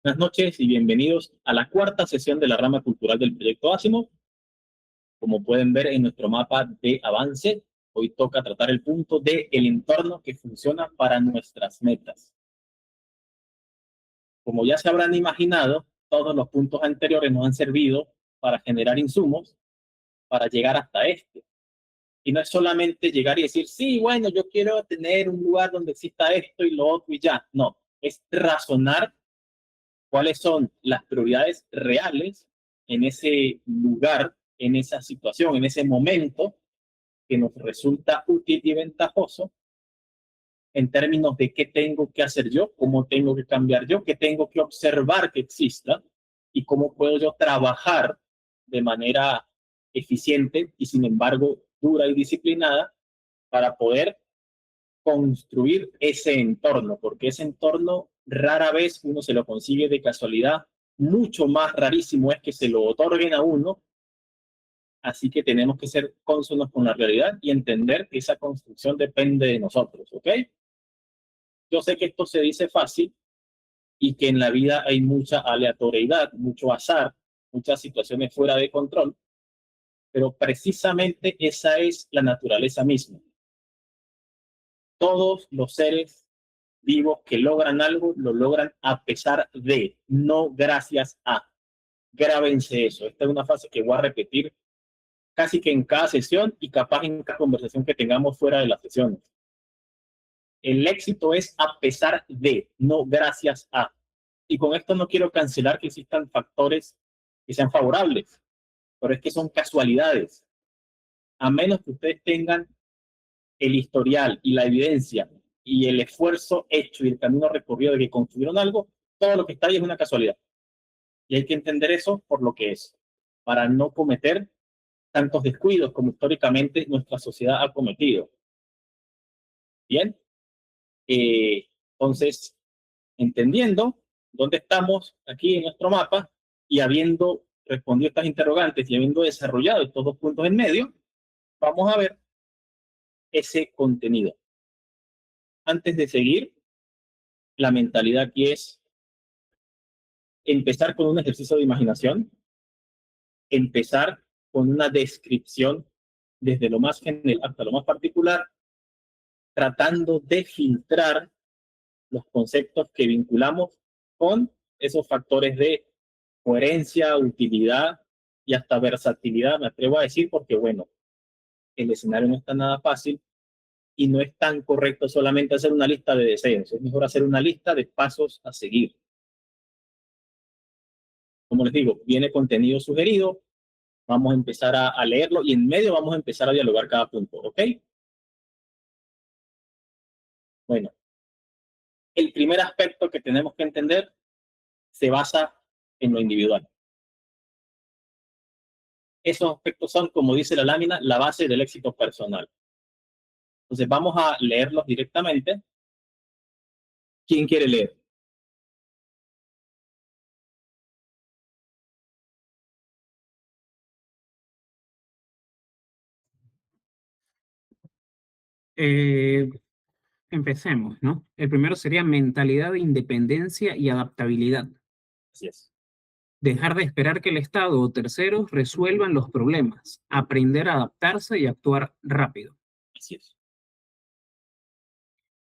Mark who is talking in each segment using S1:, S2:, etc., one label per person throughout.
S1: Buenas noches y bienvenidos a la cuarta sesión de la rama cultural del proyecto Asimov. Como pueden ver en nuestro mapa de avance, hoy toca tratar el punto de el entorno que funciona para nuestras metas. Como ya se habrán imaginado, todos los puntos anteriores nos han servido para generar insumos para llegar hasta este. Y no es solamente llegar y decir, sí, bueno, yo quiero tener un lugar donde exista esto y lo otro y ya. No, es razonar cuáles son las prioridades reales en ese lugar, en esa situación, en ese momento que nos resulta útil y ventajoso en términos de qué tengo que hacer yo, cómo tengo que cambiar yo, qué tengo que observar que exista y cómo puedo yo trabajar de manera eficiente y sin embargo dura y disciplinada para poder construir ese entorno, porque ese entorno rara vez uno se lo consigue de casualidad, mucho más rarísimo es que se lo otorguen a uno, así que tenemos que ser cónsonos con la realidad y entender que esa construcción depende de nosotros, ¿ok? Yo sé que esto se dice fácil y que en la vida hay mucha aleatoriedad, mucho azar, muchas situaciones fuera de control, pero precisamente esa es la naturaleza misma. Todos los seres vivos que logran algo, lo logran a pesar de, no gracias a. Grábense eso. Esta es una frase que voy a repetir casi que en cada sesión y capaz en cada conversación que tengamos fuera de las sesiones. El éxito es a pesar de, no gracias a. Y con esto no quiero cancelar que existan factores que sean favorables, pero es que son casualidades. A menos que ustedes tengan el historial y la evidencia y el esfuerzo hecho y el camino recorrido de que construyeron algo, todo lo que está ahí es una casualidad. Y hay que entender eso por lo que es, para no cometer tantos descuidos como históricamente nuestra sociedad ha cometido. Bien, entonces, entendiendo dónde estamos aquí en nuestro mapa y habiendo respondido estas interrogantes y habiendo desarrollado estos dos puntos en medio, vamos a ver ese contenido. Antes de seguir, la mentalidad aquí es empezar con un ejercicio de imaginación, empezar con una descripción desde lo más general hasta lo más particular, tratando de filtrar los conceptos que vinculamos con esos factores de coherencia, utilidad y hasta versatilidad, me atrevo a decir, porque bueno, el escenario no está nada fácil y no es tan correcto solamente hacer una lista de deseos, es mejor hacer una lista de pasos a seguir. Como les digo, viene contenido sugerido, vamos a empezar a leerlo y en medio vamos a empezar a dialogar cada punto, ¿ok? Bueno, el primer aspecto que tenemos que entender se basa en lo individual. Esos aspectos son, como dice la lámina, la base del éxito personal. Entonces vamos a leerlos directamente. ¿Quién quiere leer?
S2: Eh, Empecemos, ¿no? El primero sería mentalidad de independencia y adaptabilidad.
S1: Así es.
S2: Dejar de esperar que el Estado o terceros resuelvan los problemas. Aprender a adaptarse y actuar rápido.
S1: Así es.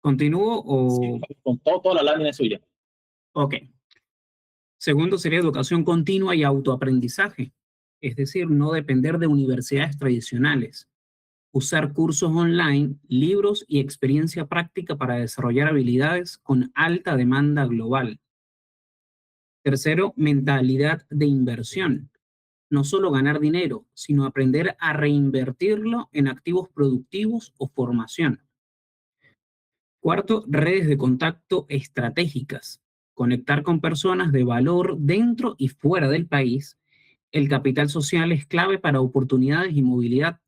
S2: ¿Continúo
S1: Sí,
S2: o...?
S1: con toda la lámina es suya.
S2: Ok. Segundo sería educación continua y autoaprendizaje. Es decir, no depender de universidades tradicionales. Usar cursos online, libros y experiencia práctica para desarrollar habilidades con alta demanda global. Tercero, mentalidad de inversión. No solo ganar dinero, sino aprender a reinvertirlo en activos productivos o formación. Cuarto, redes de contacto estratégicas. Conectar con personas de valor dentro y fuera del país. El capital social es clave para oportunidades y movilidad.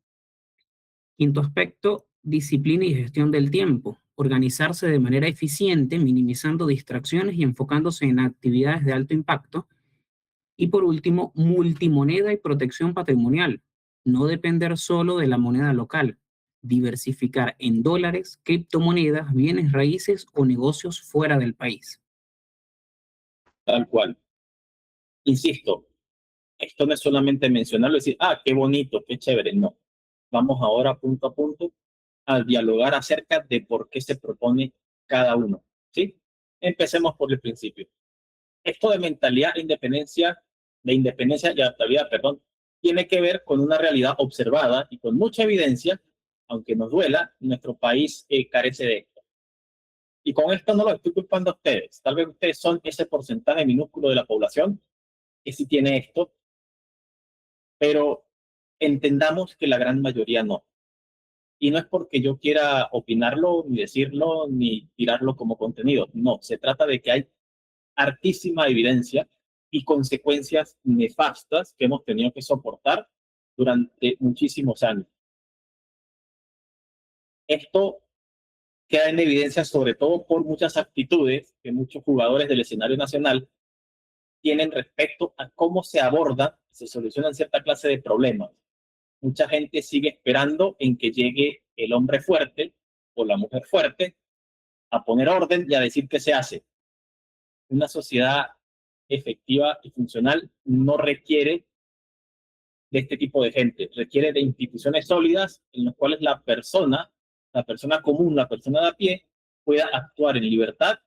S2: Quinto aspecto, disciplina y gestión del tiempo. Organizarse de manera eficiente, minimizando distracciones y enfocándose en actividades de alto impacto. Y por último, multimoneda y protección patrimonial. No depender solo de la moneda local. Diversificar en dólares, criptomonedas, bienes raíces o negocios fuera del país.
S1: tal cual. Insisto, esto no es solamente mencionarlo y decir, ah, qué bonito, qué chévere. No. Vamos ahora punto a punto a dialogar acerca de por qué se propone cada uno. ¿Sí? Empecemos por el principio. Esto de mentalidad de independencia y adaptabilidad, perdón, tiene que ver con una realidad observada y con mucha evidencia, aunque nos duela, nuestro país carece de esto. Y con esto no lo estoy culpando a ustedes. Tal vez ustedes son ese porcentaje minúsculo de la población que sí tiene esto, pero entendamos que la gran mayoría no. Y no es porque yo quiera opinarlo, ni decirlo, ni tirarlo como contenido. No, se trata de que hay hartísima evidencia y consecuencias nefastas que hemos tenido que soportar durante muchísimos años. Esto queda en evidencia sobre todo por muchas actitudes que muchos jugadores del escenario nacional tienen respecto a cómo se aborda, se solucionan cierta clase de problemas. Mucha gente sigue esperando en que llegue el hombre fuerte o la mujer fuerte a poner orden y a decir qué se hace. Una sociedad efectiva y funcional no requiere de este tipo de gente, requiere de instituciones sólidas en las cuales la persona común, la persona de a pie, pueda actuar en libertad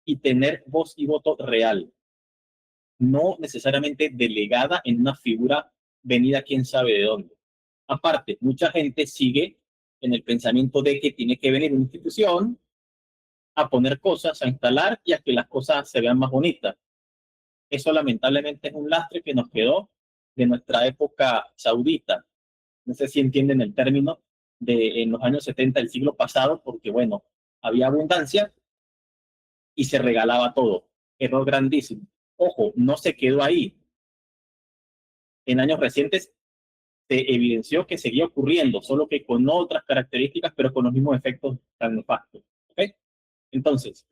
S1: y tener voz y voto real, no necesariamente delegada en una figura venida quién sabe de dónde. Aparte, mucha gente sigue en el pensamiento de que tiene que venir una institución a poner cosas, a instalar y a que las cosas se vean más bonitas. Eso lamentablemente es un lastre que nos quedó de nuestra época saudita. No sé si entienden el término de en los años 70 del siglo pasado, porque bueno, había abundancia y se regalaba todo. Error grandísimo. Ojo, no se quedó ahí. En años recientes se evidenció que seguía ocurriendo, solo que con otras características, pero con los mismos efectos tan nefastos. ¿Okay? Entonces,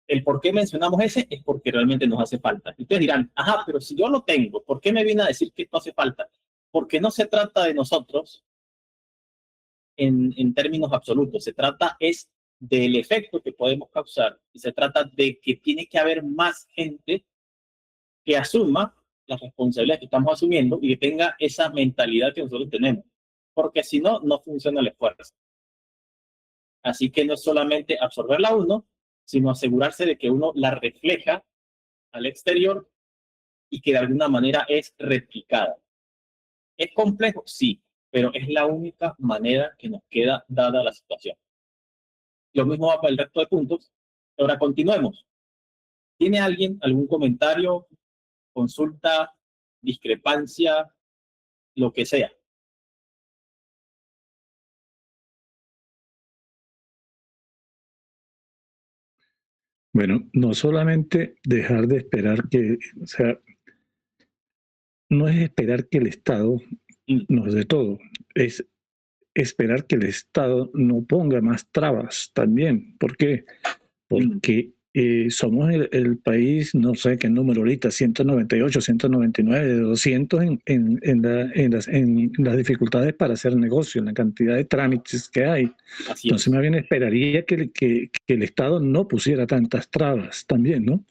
S1: el por qué mencionamos ese es porque realmente nos hace falta. Y ustedes dirán, ajá, pero si yo lo tengo, ¿por qué me viene a decir que esto hace falta? Porque no se trata de nosotros en términos absolutos, se trata es del efecto que podemos causar y se trata de que tiene que haber más gente que asuma las responsabilidades que estamos asumiendo y que tenga esa mentalidad que nosotros tenemos, porque si no, no funciona el esfuerzo. Así que no es solamente absorberla uno, sino asegurarse de que uno la refleja al exterior y que de alguna manera es replicada. ¿Es complejo? Sí, pero es la única manera que nos queda dada la situación. Lo mismo va para el resto de puntos. Ahora continuemos. ¿Tiene alguien algún comentario, consulta, discrepancia, lo que sea?
S3: Bueno, no solamente dejar de esperar que, o sea, no es esperar que el Estado
S1: Mm,
S3: nos dé todo, es esperar que el Estado no ponga más trabas también. ¿Por qué?
S1: mm.
S3: Porque somos el país, no sé qué número ahorita, 198, 199, de 200 en las dificultades para hacer negocio, en la cantidad de trámites que hay.
S1: Así
S3: Entonces,
S1: es.
S3: más bien esperaría que el Estado no pusiera tantas trabas también, ¿no?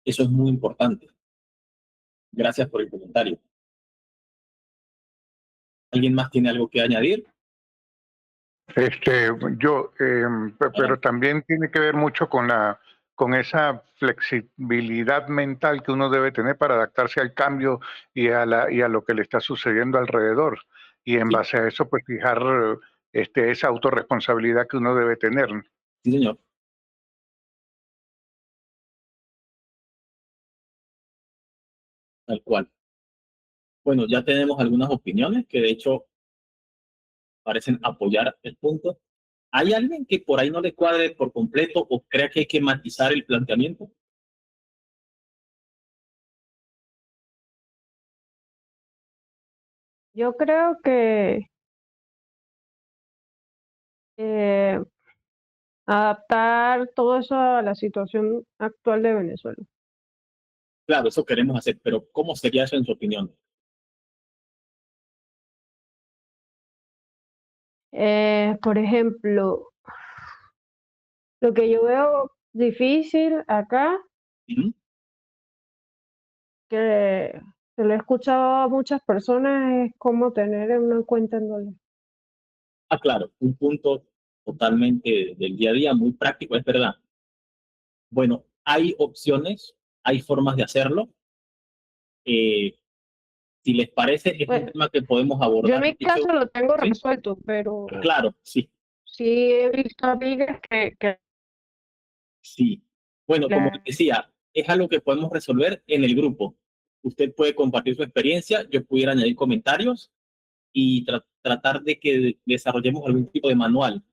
S1: Eso es muy importante. Gracias por el comentario. ¿Alguien más tiene algo que añadir?
S4: Yo, pero
S1: Adelante.
S4: también tiene que ver mucho con con esa flexibilidad mental que uno debe tener para adaptarse al cambio y y a lo que le está sucediendo alrededor. Y en
S1: Sí,
S4: base a eso, pues fijar esa autorresponsabilidad que uno debe tener.
S1: sí, señor. Tal cual. Bueno, ya tenemos algunas opiniones que de hecho parecen apoyar el punto. ¿Hay alguien que por ahí no le cuadre por completo o crea que hay que matizar el planteamiento?
S5: Yo creo que eh, adaptar todo eso a la situación actual de Venezuela.
S1: Claro, eso queremos hacer, pero ¿cómo sería eso en su opinión?
S5: Por ejemplo, lo que yo veo difícil acá
S1: ¿Mm?
S5: que se lo he escuchado a muchas personas, es cómo tener una cuenta en dólares.
S1: Ah, claro, un punto totalmente del día a día, muy práctico, es verdad. Bueno, hay opciones, hay formas de hacerlo. Eh, si les parece, es un
S5: Bueno,
S1: tema que podemos
S5: yo en
S1: abordar.
S5: mi
S1: De hecho,
S5: caso lo tengo
S1: sí,
S5: resuelto, pero
S1: claro, sí,
S5: sí he visto amigas que
S1: sí. Bueno, como
S5: la-
S1: decía, es algo que podemos resolver en el grupo. Usted puede compartir su experiencia, yo pudiera añadir comentarios y tratar de que desarrollemos algún tipo de manual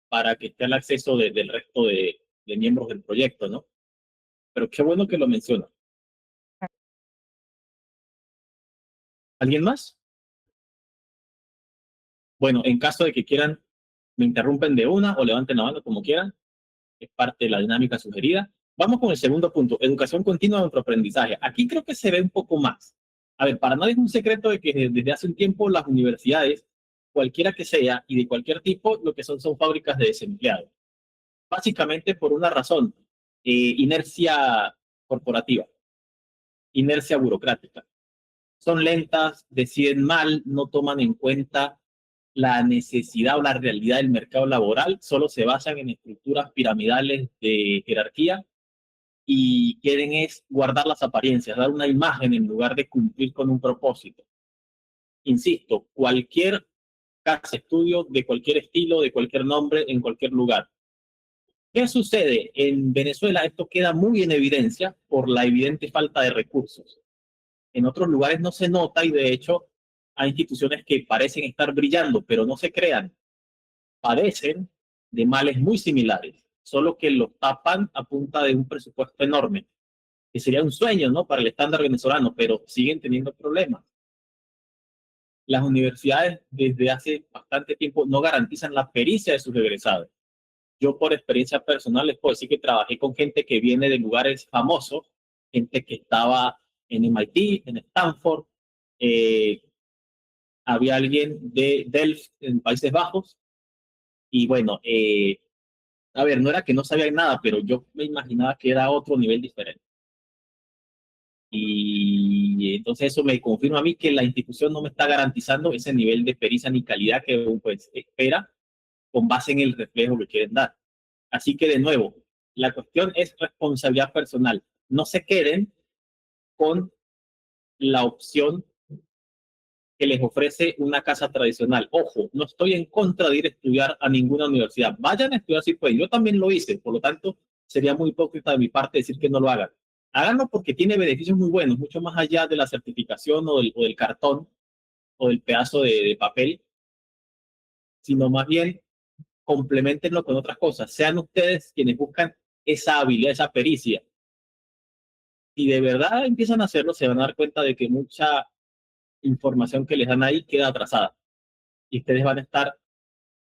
S1: para que esté al acceso del resto de miembros del proyecto, ¿no? Pero qué bueno que lo menciona. ¿Alguien más? Bueno, en caso de que quieran, me interrumpen de una o levanten la mano como quieran. Es parte de la dinámica sugerida. Vamos con el segundo punto, educación continua de nuestro aprendizaje. Aquí creo que se ve un poco más. A ver, para nadie es un secreto de que desde hace un tiempo las universidades, cualquiera que sea y de cualquier tipo, lo que son fábricas de desempleados. Básicamente por una razón, inercia corporativa, inercia burocrática. Son lentas, deciden mal, no toman en cuenta la necesidad o la realidad del mercado laboral, solo se basan en estructuras piramidales de jerarquía y quieren es guardar las apariencias, dar una imagen en lugar de cumplir con un propósito. Insisto, cualquier casa de estudio de cualquier estilo, de cualquier nombre, en cualquier lugar. ¿Qué sucede? En Venezuela esto queda muy en evidencia por la evidente falta de recursos. En otros lugares no se nota y de hecho hay instituciones que parecen estar brillando, pero no se crean. Padecen de males muy similares, solo que los tapan a punta de un presupuesto enorme, que sería un sueño, ¿no? Para el estándar venezolano, pero siguen teniendo problemas. Las universidades desde hace bastante tiempo no garantizan la pericia de sus egresados. Yo por experiencia personal les puedo decir que trabajé con gente que viene de lugares famosos, gente que estaba en MIT, en Stanford, eh, había alguien de Delft en Países Bajos, y bueno, a ver, no era que no sabía nada, pero yo me imaginaba que era otro nivel diferente. Y entonces eso me confirma a mí que la institución no me está garantizando ese nivel de pericia ni calidad que uno pues, espera con base en el reflejo que quieren dar. Así que de nuevo, la cuestión es responsabilidad personal. No se queden con la opción que les ofrece una casa tradicional. Ojo, no estoy en contra de ir a estudiar a ninguna universidad. Vayan a estudiar si pueden. Yo también lo hice, por lo tanto, sería muy hipócrita de mi parte decir que no lo hagan. Háganlo porque tiene beneficios muy buenos, mucho más allá de la certificación o del cartón o del pedazo de papel, sino más bien complementenlo con otras cosas. Sean ustedes quienes buscan esa habilidad, esa pericia. Y de verdad empiezan a hacerlo, se van a dar cuenta de que mucha información que les dan ahí queda atrasada. Y ustedes van a estar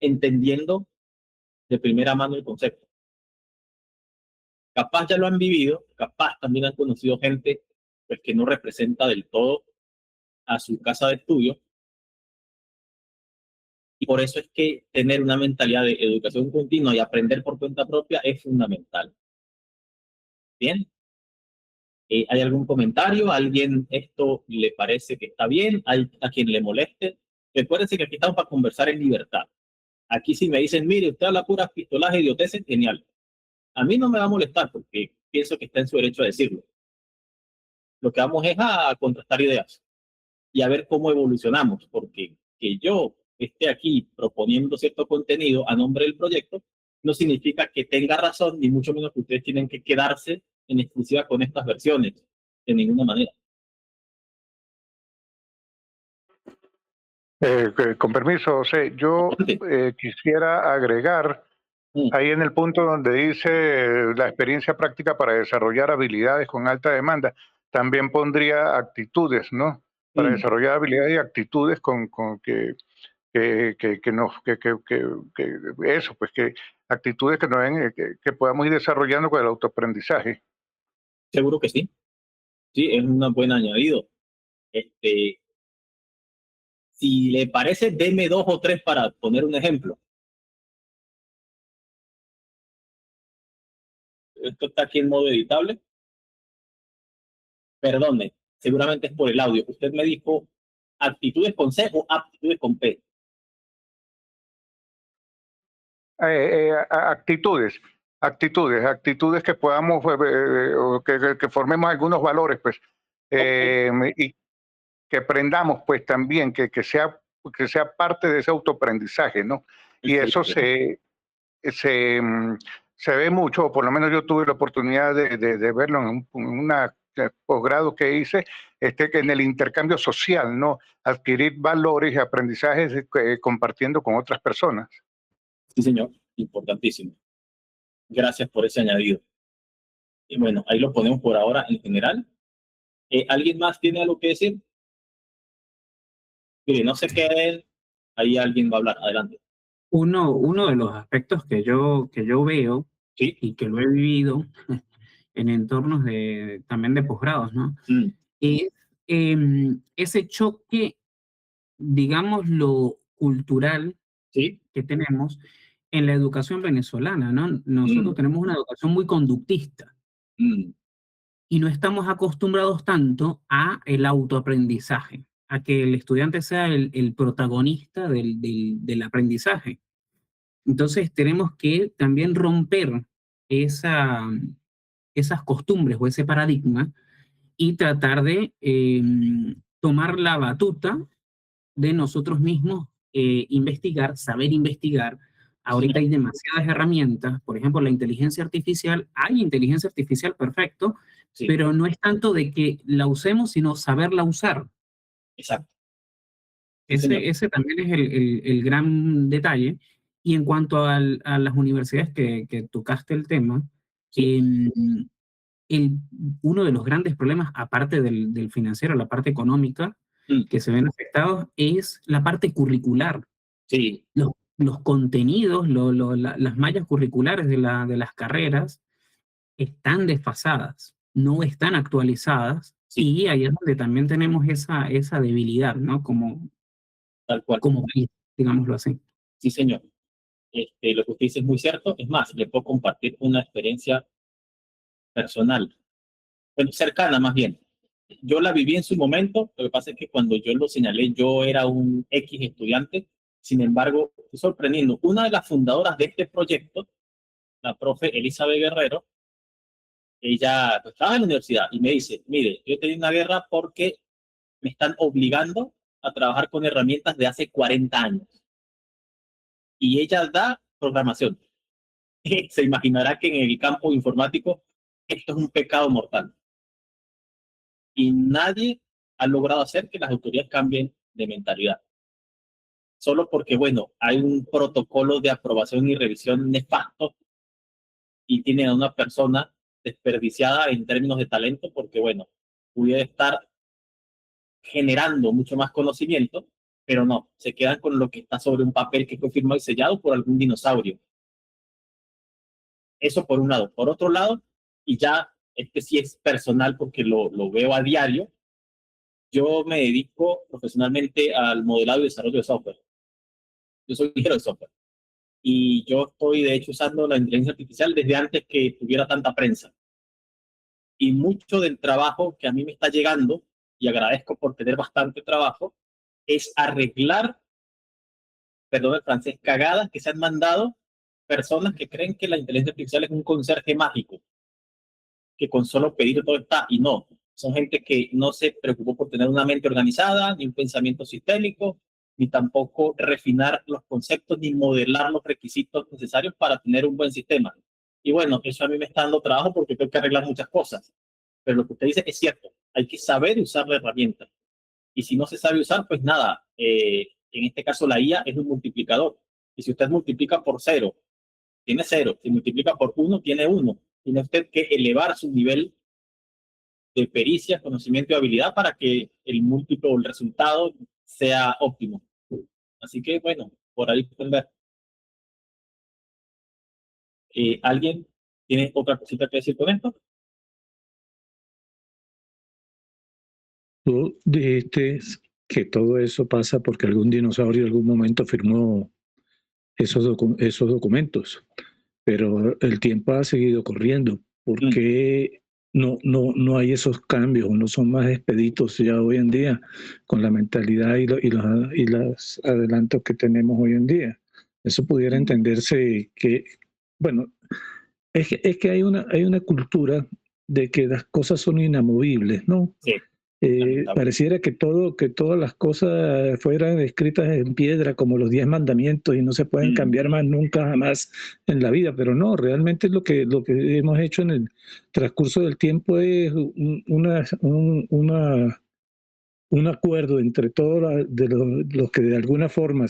S1: entendiendo de primera mano el concepto. Capaz ya lo han vivido, capaz también han conocido gente pues, que no representa del todo a su casa de estudio. Y por eso es que tener una mentalidad de educación continua y aprender por cuenta propia es fundamental. Bien, ¿hay algún comentario? ¿A alguien esto le parece que está bien? ¿Hay a quien le moleste? Recuérdense que aquí estamos para conversar en libertad. Aquí si me dicen, mire, usted habla puras pistolaje y idioteces, genial. A mí no me va a molestar porque pienso que está en su derecho a decirlo. Lo que vamos es a contrastar ideas y a ver cómo evolucionamos, porque que yo esté aquí proponiendo cierto contenido a nombre del proyecto no significa que tenga razón, ni mucho menos que ustedes tienen que quedarse en exclusiva con estas versiones, de ninguna manera.
S4: Con permiso, José, yo quisiera agregar ahí en el punto donde dice la experiencia práctica para desarrollar habilidades con alta demanda, también pondría actitudes, ¿no? Para desarrollar habilidades y actitudes con que eso, pues que actitudes que, que podamos ir desarrollando con el autoaprendizaje.
S1: Seguro que sí. Sí, es un buen añadido. Si le parece, deme 2 o 3 para poner un ejemplo. Esto está aquí en modo editable. Perdone, seguramente es por el audio. Usted me dijo actitudes con C o aptitudes con P.
S4: Actitudes que podamos, o que formemos algunos valores, pues, y que aprendamos, pues, también, que sea parte de ese autoaprendizaje, ¿no? Y eso se ve mucho, o por lo menos yo tuve la oportunidad de verlo en una posgrado que hice, que en el intercambio social, ¿no? Adquirir valores y aprendizajes compartiendo con otras personas.
S1: Sí, señor, importantísimo. Gracias por ese añadido. Y bueno, ahí lo ponemos por ahora en general. ¿Alguien más tiene algo que decir? Mire, no sé qué, ahí alguien va a hablar. Adelante.
S2: Uno de los aspectos que yo veo,
S1: ¿Sí?
S2: y que lo he vivido en entornos también de posgrados, ¿no? Es ese choque, digamos, lo cultural,
S1: ¿Sí?
S2: que tenemos en la educación venezolana, ¿no? Nosotros tenemos una educación muy conductista y no estamos acostumbrados tanto a el autoaprendizaje, a que el estudiante sea el protagonista del aprendizaje. Entonces tenemos que también romper esas costumbres o ese paradigma y tratar de tomar la batuta de nosotros mismos, investigar, saber investigar. Ahorita hay demasiadas herramientas, por ejemplo, la inteligencia artificial, hay inteligencia artificial, perfecto,
S1: Sí.
S2: pero no es tanto de que la usemos, sino saberla usar.
S1: Exacto. Sí,
S2: Ese también es el gran detalle. Y en cuanto a las universidades que tocaste el tema,
S1: sí.
S2: Uno de los grandes problemas, aparte del financiero, la parte económica, que se ven afectados, es la parte curricular.
S1: Sí.
S2: Los contenidos, las mallas curriculares de las carreras están desfasadas, no están actualizadas,
S1: Sí.
S2: y ahí es donde también tenemos esa debilidad, ¿no?
S1: Tal cual.
S2: Como país, digámoslo así.
S1: Sí, señor. Lo que usted dice es muy cierto. Es más, le puedo compartir una experiencia personal, bueno, cercana más bien. Yo la viví en su momento, lo que pasa es que cuando yo lo señalé, yo era un X estudiante. Sin embargo, estoy sorprendiendo. Una de las fundadoras de este proyecto, la profe Elizabeth Guerrero, ella pues, estaba en la universidad y me dice, mire, yo he tenido una guerra porque me están obligando a trabajar con herramientas de hace 40 años. Y ella da programación. Se imaginará que en el campo informático esto es un pecado mortal. Y nadie ha logrado hacer que las autoridades cambien de mentalidad. Solo porque, bueno, hay un protocolo de aprobación y revisión nefasto y tiene a una persona desperdiciada en términos de talento porque, bueno, pudiera estar generando mucho más conocimiento, pero no, se quedan con lo que está sobre un papel que fue firmado y sellado por algún dinosaurio. Eso por un lado. Por otro lado, y ya sí es personal porque lo veo a diario, yo me dedico profesionalmente al modelado y desarrollo de software. Yo soy ingeniero de software. Y yo estoy, de hecho, usando la inteligencia artificial desde antes que tuviera tanta prensa. Y mucho del trabajo que a mí me está llegando, y agradezco por tener bastante trabajo, es arreglar, perdón el francés, cagadas que se han mandado personas que creen que la inteligencia artificial es un conserje mágico, que con solo pedir todo está, y no. Son gente que no se preocupó por tener una mente organizada, ni un pensamiento sistémico, ni tampoco refinar los conceptos, ni modelar los requisitos necesarios para tener un buen sistema. Y bueno, eso a mí me está dando trabajo porque tengo que arreglar muchas cosas. Pero lo que usted dice es cierto, hay que saber usar la herramienta. Y si no se sabe usar, pues nada, en este caso la IA es un multiplicador. Y si usted multiplica por 0, tiene 0. Si multiplica por 1, tiene 1. Tiene usted que elevar su nivel de pericia, conocimiento y habilidad para que el múltiplo o el resultado sea óptimo. Así que, bueno, por ahí pueden ver. ¿Alguien tiene otra cosita que decir con esto?
S3: Tú dijiste que todo eso pasa porque algún dinosaurio en algún momento firmó esos documentos, pero el tiempo ha seguido corriendo. ¿Por qué no hay esos cambios, no son más expeditos ya hoy en día con la mentalidad y los adelantos que tenemos hoy en día. Eso pudiera entenderse que, bueno, es que hay una cultura de que las cosas son inamovibles, ¿no?
S1: Sí.
S3: Pareciera que todas las cosas fueran escritas en piedra como los 10 mandamientos y no se pueden cambiar más nunca jamás en la vida, pero no, realmente lo que hemos hecho en el transcurso del tiempo es un acuerdo entre todos los que de alguna forma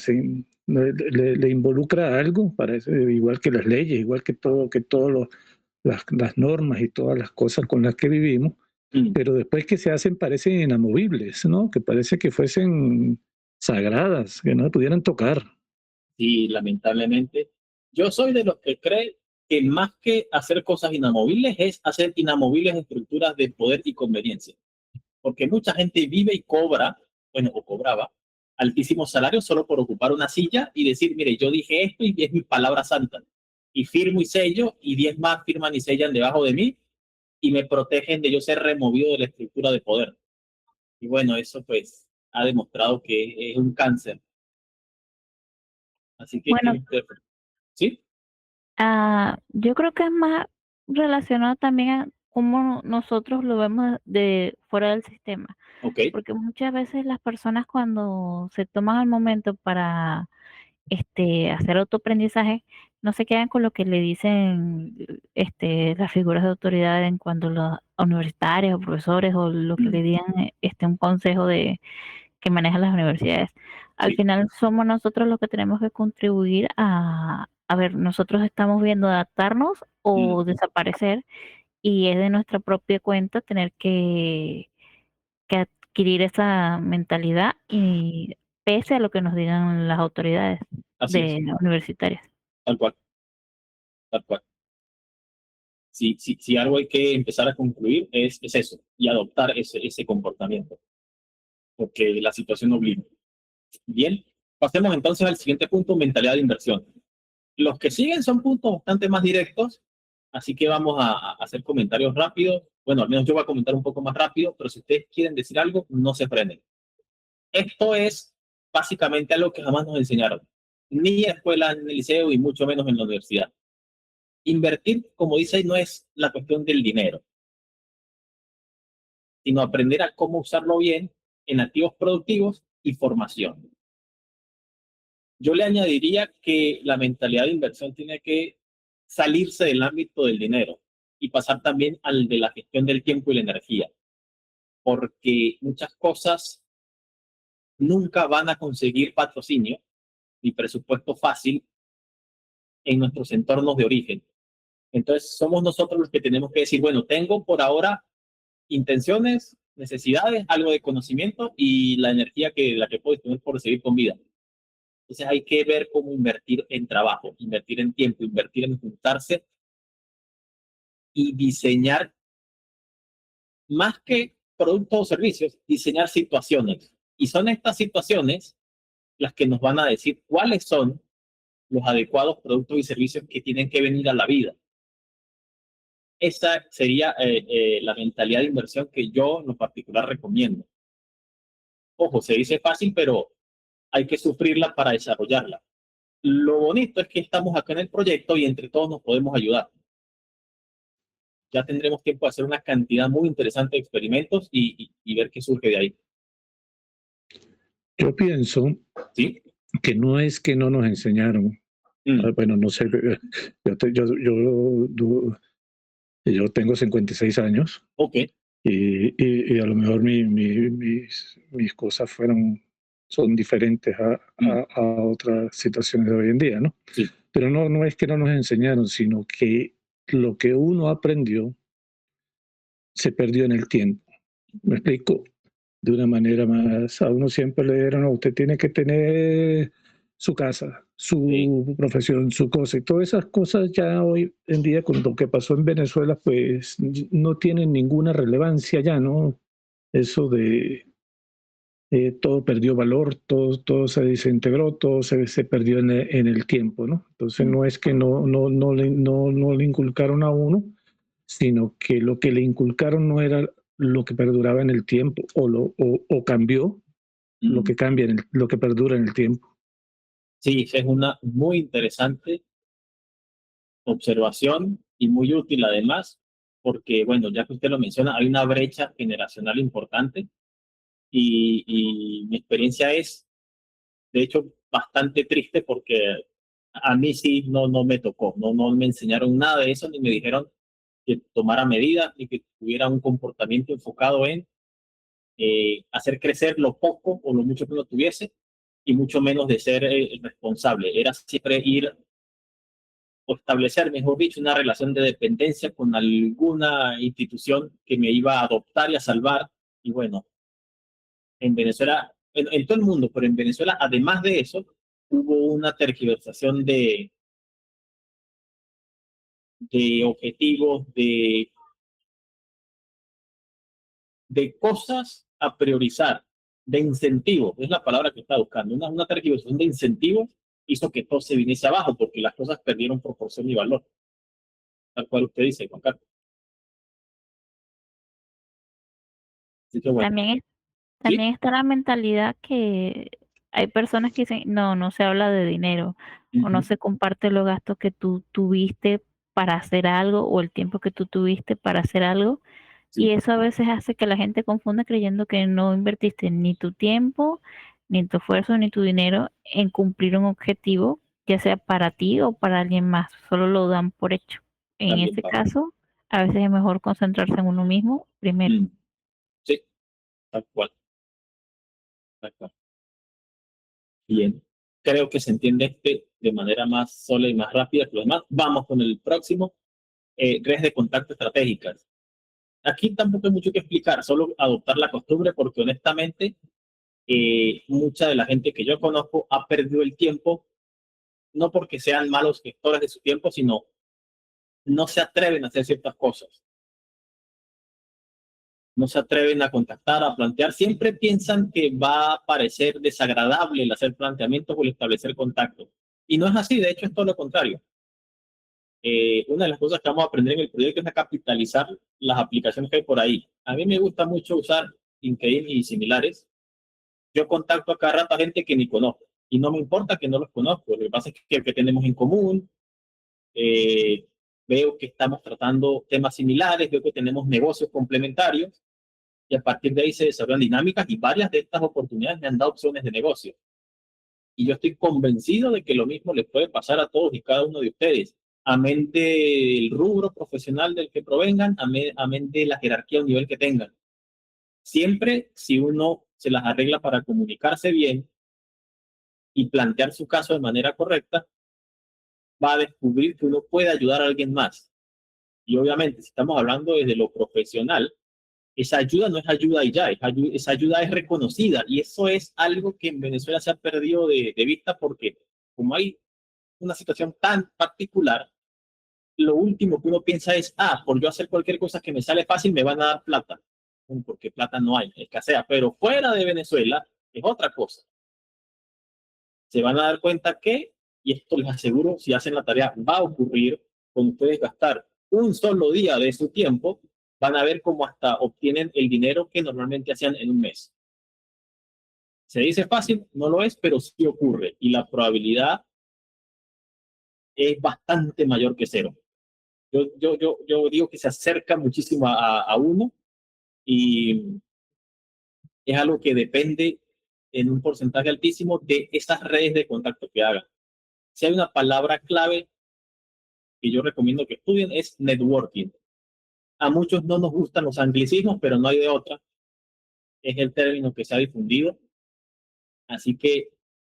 S3: le involucra a algo, igual que las leyes, igual que todas las normas y todas las cosas con las que vivimos, pero después que se hacen parecen inamovibles, ¿no? Que parece que fuesen sagradas, que no se pudieran tocar.
S1: Sí, lamentablemente. Yo soy de los que cree que más que hacer cosas inamovibles es hacer inamovibles estructuras de poder y conveniencia. Porque mucha gente vive y cobra, bueno, o cobraba, altísimos salarios solo por ocupar una silla y decir, mire, yo dije esto y es mi palabra santa. Y firmo y sello y 10 más firman y sellan debajo de mí y me protegen de yo ser removido de la estructura de poder. Y bueno, eso pues ha demostrado que es un cáncer. Así que,
S6: Bueno,
S1: ¿sí?
S6: yo creo que es más relacionado también a cómo nosotros lo vemos de fuera del sistema.
S1: Okay.
S6: Porque muchas veces las personas cuando se toman el momento para hacer autoaprendizaje, no se quedan con lo que le dicen las figuras de autoridad en cuanto a los universitarios o profesores o lo que le digan un consejo que maneja las universidades. Al final somos nosotros los que tenemos que contribuir a ver, nosotros estamos viendo adaptarnos o desaparecer y es de nuestra propia cuenta tener que adquirir esa mentalidad y pese a lo que nos digan las autoridades universitarias.
S1: Tal cual. Tal cual. Si algo hay que empezar a concluir es eso, y adoptar ese comportamiento, porque la situación obliga. Bien, pasemos entonces al siguiente punto, mentalidad de inversión. Los que siguen son puntos bastante más directos, así que vamos a hacer comentarios rápidos. Bueno, al menos yo voy a comentar un poco más rápido, pero si ustedes quieren decir algo, no se frenen. Esto es básicamente algo que jamás nos enseñaron, ni en escuela, ni en el liceo, y mucho menos en la universidad. Invertir, como dice, no es la cuestión del dinero, sino aprender a cómo usarlo bien en activos productivos y formación. Yo le añadiría que la mentalidad de inversión tiene que salirse del ámbito del dinero y pasar también al de la gestión del tiempo y la energía, porque muchas cosas nunca van a conseguir patrocinio ni presupuesto fácil en nuestros entornos de origen. Entonces somos nosotros los que tenemos que decir, bueno, tengo por ahora intenciones, necesidades, algo de conocimiento y la energía la que puedo tener por seguir con vida. Entonces hay que ver cómo invertir en trabajo, invertir en tiempo, invertir en juntarse y diseñar, más que productos o servicios, diseñar situaciones. Y son estas situaciones las que nos van a decir cuáles son los adecuados productos y servicios que tienen que venir a la vida. Esa sería la mentalidad de inversión que yo en lo particular recomiendo. Ojo, se dice fácil, pero hay que sufrirla para desarrollarla. Lo bonito es que estamos acá en el proyecto y entre todos nos podemos ayudar. Ya tendremos tiempo de hacer una cantidad muy interesante de experimentos y ver qué surge de ahí.
S3: Yo pienso que no es que no nos enseñaron. Bueno, no sé, yo tengo 56 años.
S1: Okay.
S3: Y a lo mejor mis cosas son diferentes a otras situaciones de hoy en día, ¿no?
S1: Sí.
S3: Pero no es que no nos enseñaron, sino que lo que uno aprendió se perdió en el tiempo. ¿Me explico? De una manera más, a uno siempre le dijeron, no, usted tiene que tener su casa, su profesión, su cosa, y todas esas cosas ya hoy en día con lo que pasó en Venezuela, pues no tienen ninguna relevancia ya, ¿no? Eso de todo perdió valor, todo se desintegró, todo se perdió en el tiempo, ¿no? Entonces no es que no le inculcaron a uno, sino que lo que le inculcaron no era lo que perduraba en el tiempo, o cambió lo que cambia, lo que perdura en el tiempo.
S1: Sí, es una muy interesante observación y muy útil además, porque, bueno, ya que usted lo menciona, hay una brecha generacional importante y mi experiencia es, de hecho, bastante triste porque a mí sí no me tocó, no me enseñaron nada de eso, ni me dijeron que tomara medidas, ni que tuviera un comportamiento enfocado en hacer crecer lo poco o lo mucho que uno tuviese, y mucho menos de ser responsable. Era siempre ir o establecer, mejor dicho, una relación de dependencia con alguna institución que me iba a adoptar y a salvar. Y bueno, en Venezuela, en todo el mundo, pero en Venezuela, además de eso, hubo una tergiversación de objetivos, de cosas a priorizar, de incentivos, es la palabra que está buscando. Una tergiversación de incentivos hizo que todo se viniese abajo porque las cosas perdieron proporción y valor, tal cual usted dice, Juan Carlos. Así que bueno,
S6: También,
S1: ¿sí?
S6: también está la mentalidad que hay personas que dicen, no se habla de dinero o no se comparte los gastos que tú tuviste para hacer algo o el tiempo que tú tuviste para hacer algo. Y
S1: Sí,
S6: eso a veces hace que la gente confunda creyendo que no invertiste ni tu tiempo, ni tu esfuerzo, ni tu dinero en cumplir un objetivo, ya sea para ti o para alguien más. Solo lo dan por hecho. En
S1: también
S6: ese
S1: pasa.
S6: caso, a veces es mejor concentrarse en uno mismo primero.
S1: Sí, tal cual, tal cual. Bien. Creo que se entiende de manera más sola y más rápida que los demás. Vamos con el próximo, redes de contacto estratégicas. Aquí tampoco hay mucho que explicar, solo adoptar la costumbre porque honestamente mucha de la gente que yo conozco ha perdido el tiempo, no porque sean malos gestores de su tiempo, sino no se atreven a hacer ciertas cosas. No se atreven a contactar, a plantear. Siempre piensan que va a parecer desagradable el hacer planteamientos o el establecer contactos. Y no es así, de hecho es todo lo contrario. Una de las cosas que vamos a aprender en el proyecto es a capitalizar las aplicaciones que hay por ahí. A mí me gusta mucho usar LinkedIn y similares. Yo contacto a cada rato a gente que ni conozco y no me importa que no los conozco. Lo que pasa es que tenemos en común, eh, veo que estamos tratando temas similares, veo que tenemos negocios complementarios y a partir de ahí se desarrollan dinámicas y varias de estas oportunidades me han dado opciones de negocio. Y yo estoy convencido de que lo mismo les puede pasar a todos y cada uno de ustedes, amén del rubro profesional del que provengan, amén de la jerarquía o nivel que tengan. Siempre, si uno se las arregla para comunicarse bien y plantear su caso de manera correcta, va a descubrir que uno puede ayudar a alguien más. Y obviamente, si estamos hablando desde lo profesional, esa ayuda no es ayuda y ya, esa ayuda es reconocida. Y eso es algo que en Venezuela se ha perdido de vista porque como hay una situación tan particular, lo último que uno piensa es, por yo hacer cualquier cosa que me sale fácil, me van a dar plata. Porque plata no hay, escasea. Pero fuera de Venezuela es otra cosa. Se van a dar cuenta que, y esto les aseguro, si hacen la tarea, va a ocurrir cuando ustedes gastar un solo día de su tiempo, van a ver cómo hasta obtienen el dinero que normalmente hacían en un mes. Se dice fácil, no lo es, pero sí ocurre. Y la probabilidad es bastante mayor que cero. Yo digo que se acerca muchísimo a uno y es algo que depende en un porcentaje altísimo de esas redes de contacto que hagan. Si hay una palabra clave que yo recomiendo que estudien es networking. A muchos no nos gustan los anglicismos, pero no hay de otra. Es el término que se ha difundido. Así que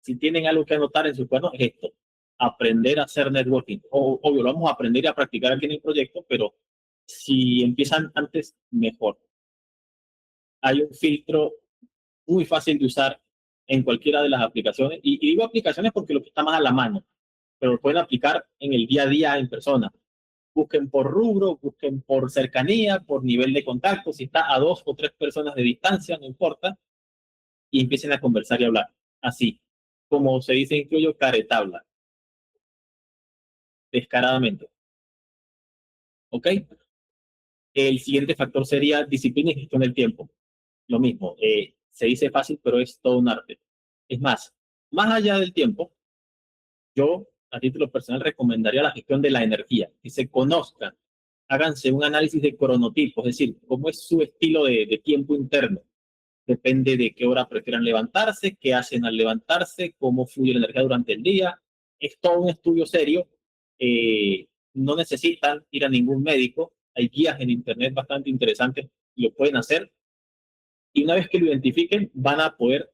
S1: si tienen algo que anotar en su cuaderno, es esto. Aprender a hacer networking. Obvio, lo vamos a aprender y a practicar aquí en el proyecto, pero si empiezan antes, mejor. Hay un filtro muy fácil de usar en cualquiera de las aplicaciones. Y digo aplicaciones porque lo que está más a la mano, pero lo pueden aplicar en el día a día en persona. Busquen por rubro, busquen por cercanía, por nivel de contacto, si está a 2 o 3 personas de distancia, no importa, y empiecen a conversar y hablar. Así, como se dice en criollo, caretabla, descaradamente. ¿Ok? El siguiente factor sería disciplina y gestión del tiempo. Lo mismo, se dice fácil, pero es todo un arte. Es más allá del tiempo, yo a título personal recomendaría la gestión de la energía, que se conozcan, háganse un análisis de cronotipo, es decir, cómo es su estilo de tiempo interno. Depende de qué hora prefieran levantarse, qué hacen al levantarse, cómo fluye la energía durante el día. Es todo un estudio serio. No necesitan ir a ningún médico. Hay guías en internet bastante interesantes, lo pueden hacer. Y una vez que lo identifiquen, van a poder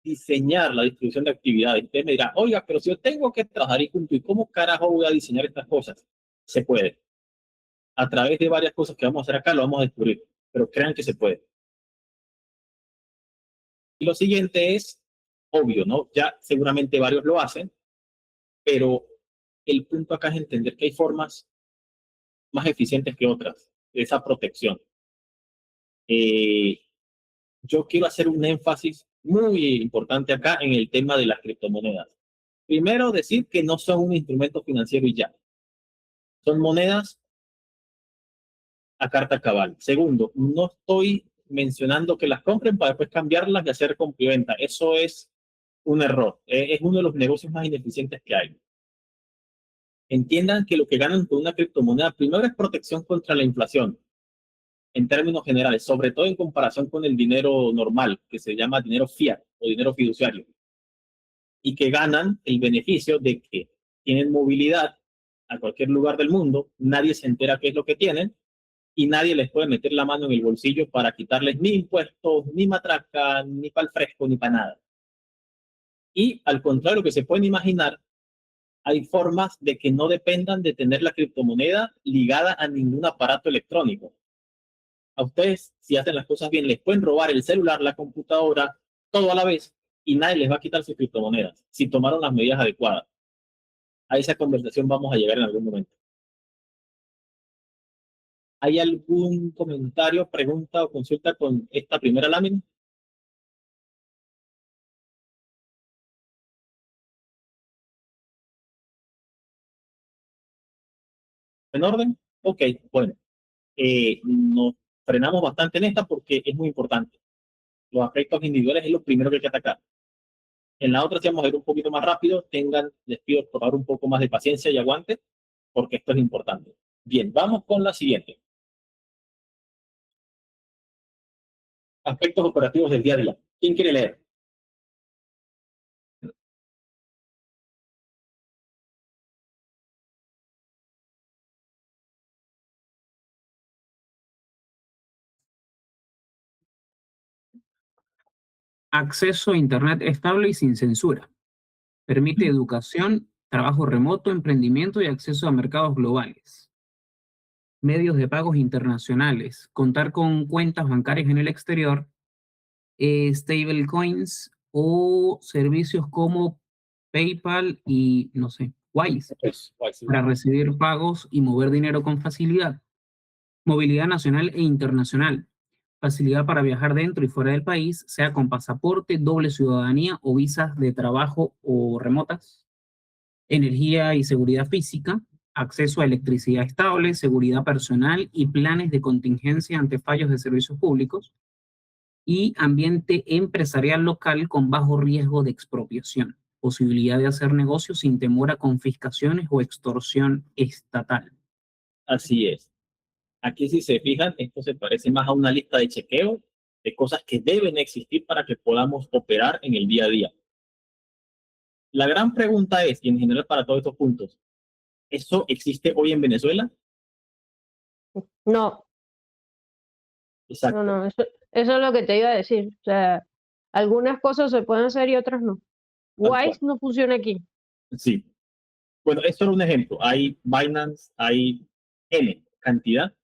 S1: diseñar la distribución de actividades. Usted me dirá, oiga, pero si yo tengo que trabajar y cumplir, ¿cómo carajo voy a diseñar estas cosas? Se puede. A través de varias cosas que vamos a hacer acá, lo vamos a descubrir. Pero crean que se puede. Y lo siguiente es obvio, ¿no? Ya seguramente varios lo hacen, pero el punto acá es entender que hay formas más eficientes que otras de esa protección. Yo quiero hacer un énfasis muy importante acá en el tema de las criptomonedas. Primero, decir que no son un instrumento financiero y ya. Son monedas a carta cabal. Segundo, no estoy mencionando que las compren para después cambiarlas y hacer compra-venta. Eso es un error. Es uno de los negocios más ineficientes que hay. Entiendan que lo que ganan con una criptomoneda primero es protección contra la inflación, en términos generales, sobre todo en comparación con el dinero normal, que se llama dinero fiat o dinero fiduciario, y que ganan el beneficio de que tienen movilidad a cualquier lugar del mundo, nadie se entera qué es lo que tienen, y nadie les puede meter la mano en el bolsillo para quitarles ni impuestos, ni matraca, ni para el fresco, ni para nada. Y al contrario, lo que se pueden imaginar, hay formas de que no dependan de tener la criptomoneda ligada a ningún aparato electrónico. A ustedes, si hacen las cosas bien, les pueden robar el celular, la computadora, todo a la vez, y nadie les va a quitar sus criptomonedas, si tomaron las medidas adecuadas. A esa conversación vamos a llegar en algún momento. ¿Hay algún comentario, pregunta o consulta con esta primera lámina? ¿En orden? Ok, bueno. Nos frenamos bastante en esta porque es muy importante. Los aspectos individuales es lo primero que hay que atacar. En la otra, si vamos a ir un poquito más rápido, les pido por favor un poco más de paciencia y aguante, porque esto es importante. Bien, vamos con la siguiente. Aspectos operativos del día a día. ¿Quién quiere leer?
S2: Acceso a Internet estable y sin censura. Permite educación, trabajo remoto, emprendimiento y acceso a mercados globales. Medios de pagos internacionales. Contar con cuentas bancarias en el exterior, stablecoins o servicios como PayPal y, no sé, Wise, para recibir pagos y mover dinero con facilidad. Movilidad nacional e internacional. Facilidad para viajar dentro y fuera del país, sea con pasaporte, doble ciudadanía o visas de trabajo o remotas. Energía y seguridad física. Acceso a electricidad estable, seguridad personal y planes de contingencia ante fallos de servicios públicos. Y ambiente empresarial local con bajo riesgo de expropiación. Posibilidad de hacer negocios sin temor a confiscaciones o extorsión estatal.
S1: Así es. Aquí, si se fijan, esto se parece más a una lista de chequeo de cosas que deben existir para que podamos operar en el día a día. La gran pregunta es, y en general para todos estos puntos, ¿eso existe hoy en Venezuela?
S5: No.
S1: Exacto.
S5: No, eso es lo que te iba a decir. O sea, algunas cosas se pueden hacer y otras no. Wise no funciona aquí.
S1: Sí. Bueno, esto era un ejemplo. Hay Binance, hay N cantidad.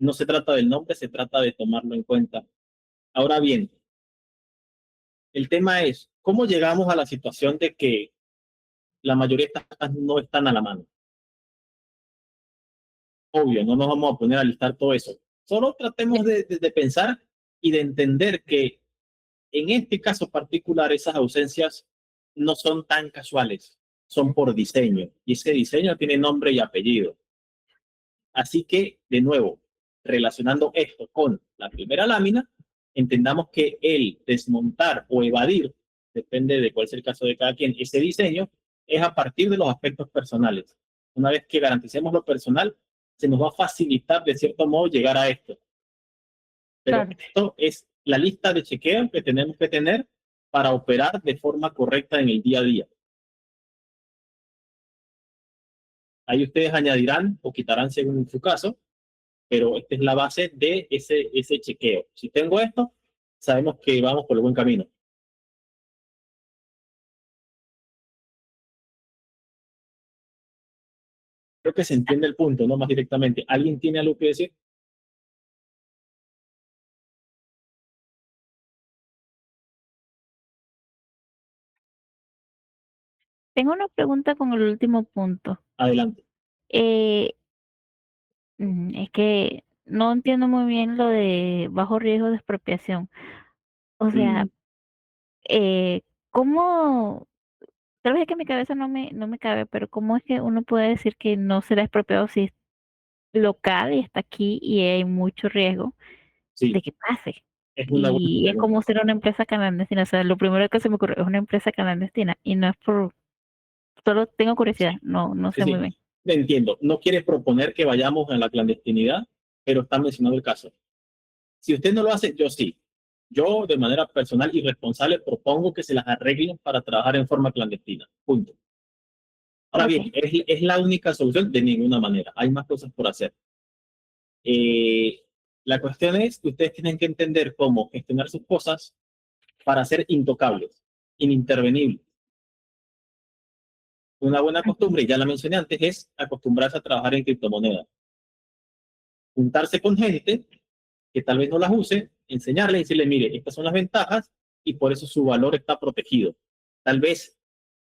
S1: No se trata del nombre, se trata de tomarlo en cuenta. Ahora bien, el tema es, ¿cómo llegamos a la situación de que la mayoría de estas cosas no están a la mano? Obvio, no nos vamos a poner a listar todo eso. Solo tratemos de pensar y de entender que en este caso particular esas ausencias no son tan casuales, son por diseño. Y ese diseño tiene nombre y apellido. Así que, de nuevo, relacionando esto con la primera lámina, entendamos que el desmontar o evadir, depende de cuál es el caso de cada quien, ese diseño es a partir de los aspectos personales. Una vez que garanticemos lo personal, se nos va a facilitar de cierto modo llegar a esto. Pero
S5: Claro.
S1: esto es la lista de chequeo que tenemos que tener para operar de forma correcta en el día a día. Ahí ustedes añadirán o quitarán según su caso, pero esta es la base de ese chequeo. Si tengo esto, sabemos que vamos por el buen camino. Creo que se entiende el punto, ¿no? Más directamente. ¿Alguien tiene algo que decir?
S6: Tengo una pregunta con el último punto.
S1: Adelante.
S6: Eh, es que no entiendo muy bien lo de bajo riesgo de expropiación. O sea, ¿cómo? Tal vez es que mi cabeza no me cabe, pero ¿cómo es que uno puede decir que no será expropiado si es local y está aquí y hay mucho riesgo
S1: Sí,
S6: de que pase?
S1: es una buena
S6: Y es
S1: pregunta.
S6: como ser una empresa clandestina. O sea, lo primero que se me ocurre es una empresa clandestina y no es por, solo tengo curiosidad, no
S1: Sí,
S6: sé muy
S1: sí,
S6: bien.
S1: te entiendo. No quieres proponer que vayamos a la clandestinidad, pero está mencionado el caso. Si usted no lo hace, yo sí. Yo, de manera personal y responsable, propongo que se las arreglen para trabajar en forma clandestina. Punto. Ahora
S6: Ok,
S1: bien, es la única solución de ninguna manera. Hay más cosas por hacer. La cuestión es que ustedes tienen que entender cómo gestionar sus cosas para ser intocables, inintervenibles. Una buena costumbre, y ya la mencioné antes, es acostumbrarse a trabajar en criptomonedas. Juntarse con gente que tal vez no las use, enseñarle y decirle, mire, estas son las ventajas y por eso su valor está protegido. Tal vez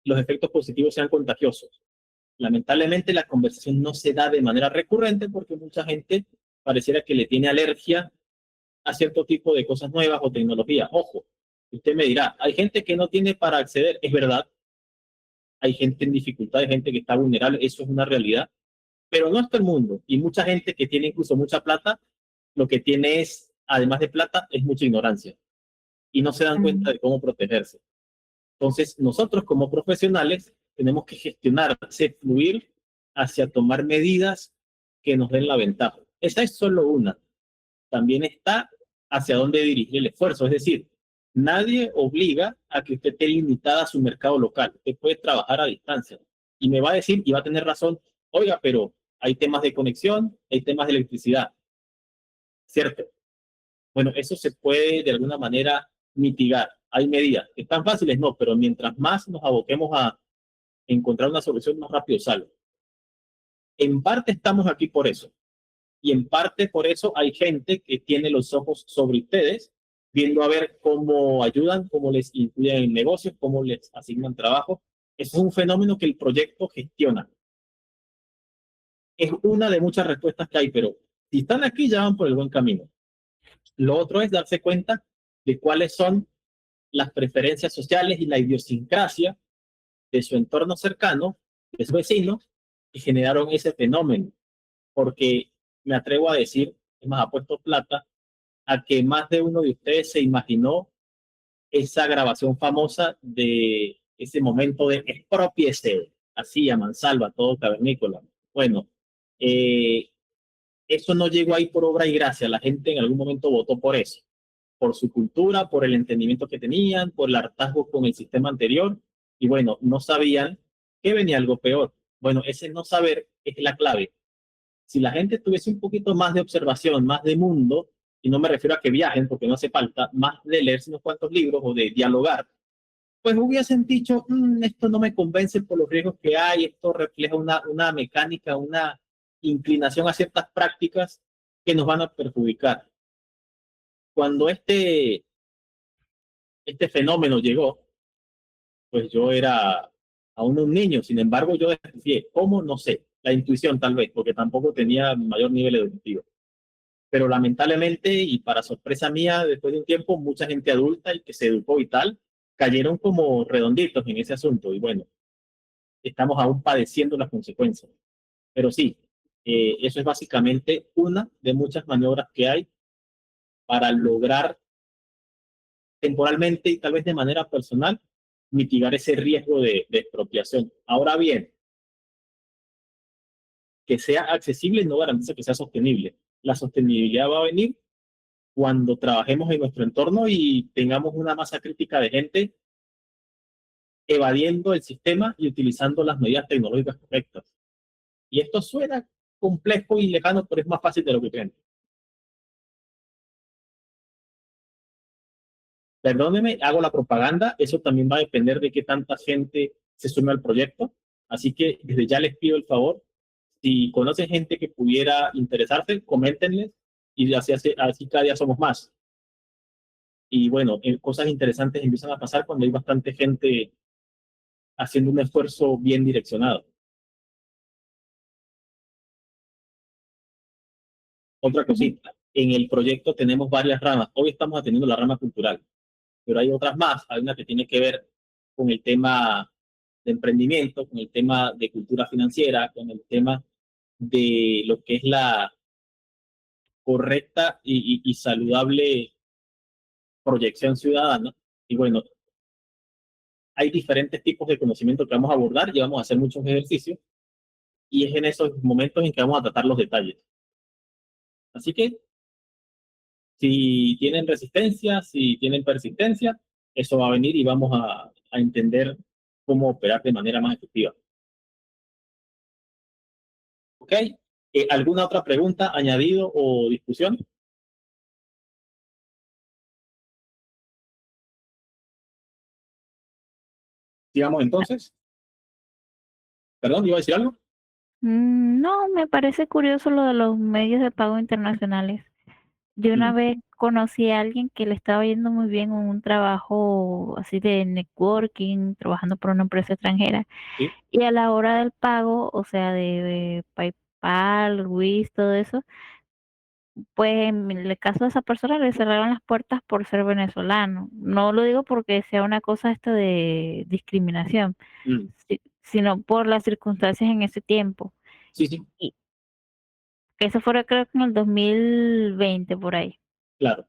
S1: los efectos positivos sean contagiosos. Lamentablemente la conversación no se da de manera recurrente porque mucha gente pareciera que le tiene alergia a cierto tipo de cosas nuevas o tecnología. Ojo, usted me dirá, hay gente que no tiene para acceder, es verdad, hay gente en dificultad, hay gente que está vulnerable, eso es una realidad, pero no es todo el mundo. Y mucha gente que tiene incluso mucha plata, lo que tiene es, además de plata, es mucha ignorancia y no se dan cuenta de cómo protegerse. Entonces, nosotros como profesionales tenemos que gestionarse, fluir hacia tomar medidas que nos den la ventaja. Esa es solo una. También está hacia dónde dirigir el esfuerzo. Es decir, nadie obliga a que usted esté limitada a su mercado local. Usted puede trabajar a distancia. Y me va a decir, y va a tener razón, oiga, pero hay temas de conexión, hay temas de electricidad, ¿cierto? Bueno, eso se puede de alguna manera mitigar. Hay medidas. ¿Están fáciles? No, pero mientras más nos aboquemos a encontrar una solución, más rápido sale. En parte estamos aquí por eso. Y en parte por eso hay gente que tiene los ojos sobre ustedes, viendo a ver cómo ayudan, cómo les incluyen en negocios, cómo les asignan trabajo. Es un fenómeno que el proyecto gestiona. Es una de muchas respuestas que hay, pero si están aquí ya van por el buen camino. Lo otro es darse cuenta de cuáles son las preferencias sociales y la idiosincrasia de su entorno cercano, de sus vecinos, que generaron ese fenómeno. Porque me atrevo a decir, es más, apuesto plata, a que más de uno de ustedes se imaginó esa grabación famosa de ese momento de expropiese, así a mansalva, todo cavernícola. Bueno, eh, eso no llegó ahí por obra y gracia, la gente en algún momento votó por eso, por su cultura, por el entendimiento que tenían, por el hartazgo con el sistema anterior, y bueno, no sabían que venía algo peor. Bueno, ese no saber es la clave. Si la gente tuviese un poquito más de observación, más de mundo, y no me refiero a que viajen porque no hace falta, más de leerse unos cuantos libros o de dialogar, pues hubiesen dicho, esto no me convence por los riesgos que hay, esto refleja una mecánica, una inclinación a ciertas prácticas que nos van a perjudicar. Cuando este fenómeno llegó, pues yo era aún un niño, sin embargo yo desconfié. ¿Cómo? No sé. La intuición tal vez, porque tampoco tenía mayor nivel educativo. Pero lamentablemente, y para sorpresa mía, después de un tiempo, mucha gente adulta y que se educó y tal, cayeron como redonditos en ese asunto. Y bueno, estamos aún padeciendo las consecuencias. Pero sí, Eso es básicamente una de muchas maniobras que hay para lograr temporalmente y tal vez de manera personal mitigar ese riesgo de expropiación. Ahora bien, que sea accesible no garantiza que sea sostenible. La sostenibilidad va a venir cuando trabajemos en nuestro entorno y tengamos una masa crítica de gente evadiendo el sistema y utilizando las medidas tecnológicas correctas. Y esto suena complejo y lejano, pero es más fácil de lo que creen. Perdóneme, hago la propaganda, eso también va a depender de qué tanta gente se sume al proyecto. Así que desde ya les pido el favor, si conocen gente que pudiera interesarse, coméntenles y así cada día somos más. Y bueno, cosas interesantes empiezan a pasar cuando hay bastante gente haciendo un esfuerzo bien direccionado. Otra cosita, en el proyecto tenemos varias ramas. Hoy estamos atendiendo la rama cultural, pero hay otras más. Hay una que tiene que ver con el tema de emprendimiento, con el tema de cultura financiera, con el tema de lo que es la correcta y saludable proyección ciudadana. Y bueno, hay diferentes tipos de conocimiento que vamos a abordar y vamos a hacer muchos ejercicios. Y es en esos momentos en que vamos a tratar los detalles. Así que si tienen resistencia, si tienen persistencia, eso va a venir y vamos a entender cómo operar de manera más efectiva. ¿Ok? ¿Alguna otra pregunta, añadido o discusión? Sigamos entonces. Perdón, ¿iba a decir algo?
S6: No, me parece curioso lo de los medios de pago internacionales. De una vez conocí a alguien que le estaba yendo muy bien en un trabajo así de networking, trabajando por una empresa extranjera.
S1: Sí.
S6: Y a la hora del pago, o sea, de PayPal, Wise, todo eso, pues en el caso de esa persona le cerraron las puertas por ser venezolano. No lo digo porque sea una cosa esto de discriminación, sino por las circunstancias en ese tiempo.
S1: Sí, sí.
S6: Y que eso fue creo que en el 2020 por ahí.
S1: Claro.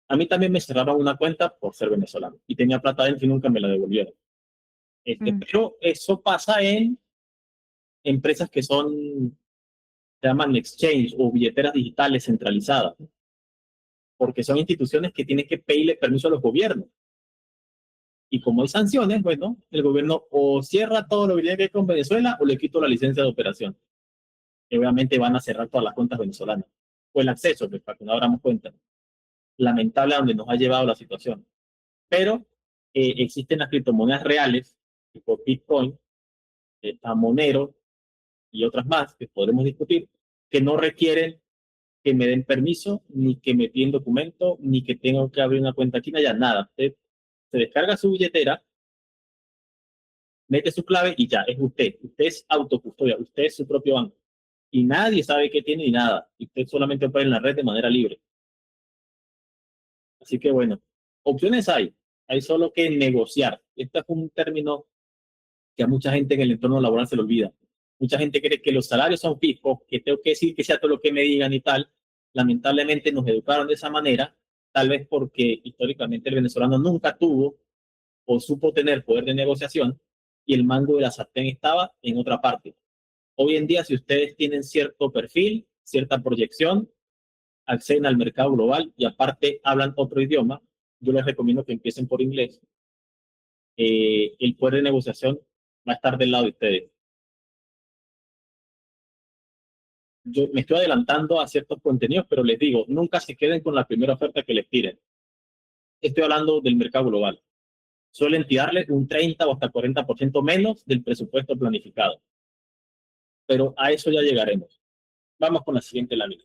S1: A mí también me cerraron una cuenta por ser venezolano y tenía plata dentro y nunca me la devolvieron. Pero eso pasa en empresas que se llaman exchange o billeteras digitales centralizadas, porque son instituciones que tienen que pedirle permiso a los gobiernos. Y como hay sanciones, bueno, el gobierno o cierra todo lo que tiene que ver con Venezuela o le quito la licencia de operación. Y obviamente van a cerrar todas las cuentas venezolanas. O el acceso, pues, para que no abramos cuenta. Lamentable a donde nos ha llevado la situación. Pero existen las criptomonedas reales, tipo Bitcoin, Monero y otras más que podremos discutir, que no requieren que me den permiso, ni que me piden documento, ni que tengo que abrir una cuenta china, ya nada. Usted se descarga su billetera, mete su clave y ya, es usted. Usted es autocustodia, usted es su propio banco. Y nadie sabe qué tiene ni nada. Y usted solamente opera en la red de manera libre. Así que bueno, opciones hay solo que negociar. Este es un término que a mucha gente en el entorno laboral se le olvida. Mucha gente cree que los salarios son fijos, que tengo que decir que sea todo lo que me digan y tal. Lamentablemente nos educaron de esa manera, tal vez porque históricamente el venezolano nunca tuvo o supo tener poder de negociación y el mango de la sartén estaba en otra parte. Hoy en día, si ustedes tienen cierto perfil, cierta proyección, acceden al mercado global y aparte hablan otro idioma, yo les recomiendo que empiecen por inglés. El poder de negociación va a estar del lado de ustedes. Yo me estoy adelantando a ciertos contenidos, pero les digo, nunca se queden con la primera oferta que les tiren. Estoy hablando del mercado global. Suelen tirarle un 30 o hasta 40% menos del presupuesto planificado. Pero a eso ya llegaremos. Vamos con la siguiente lámina.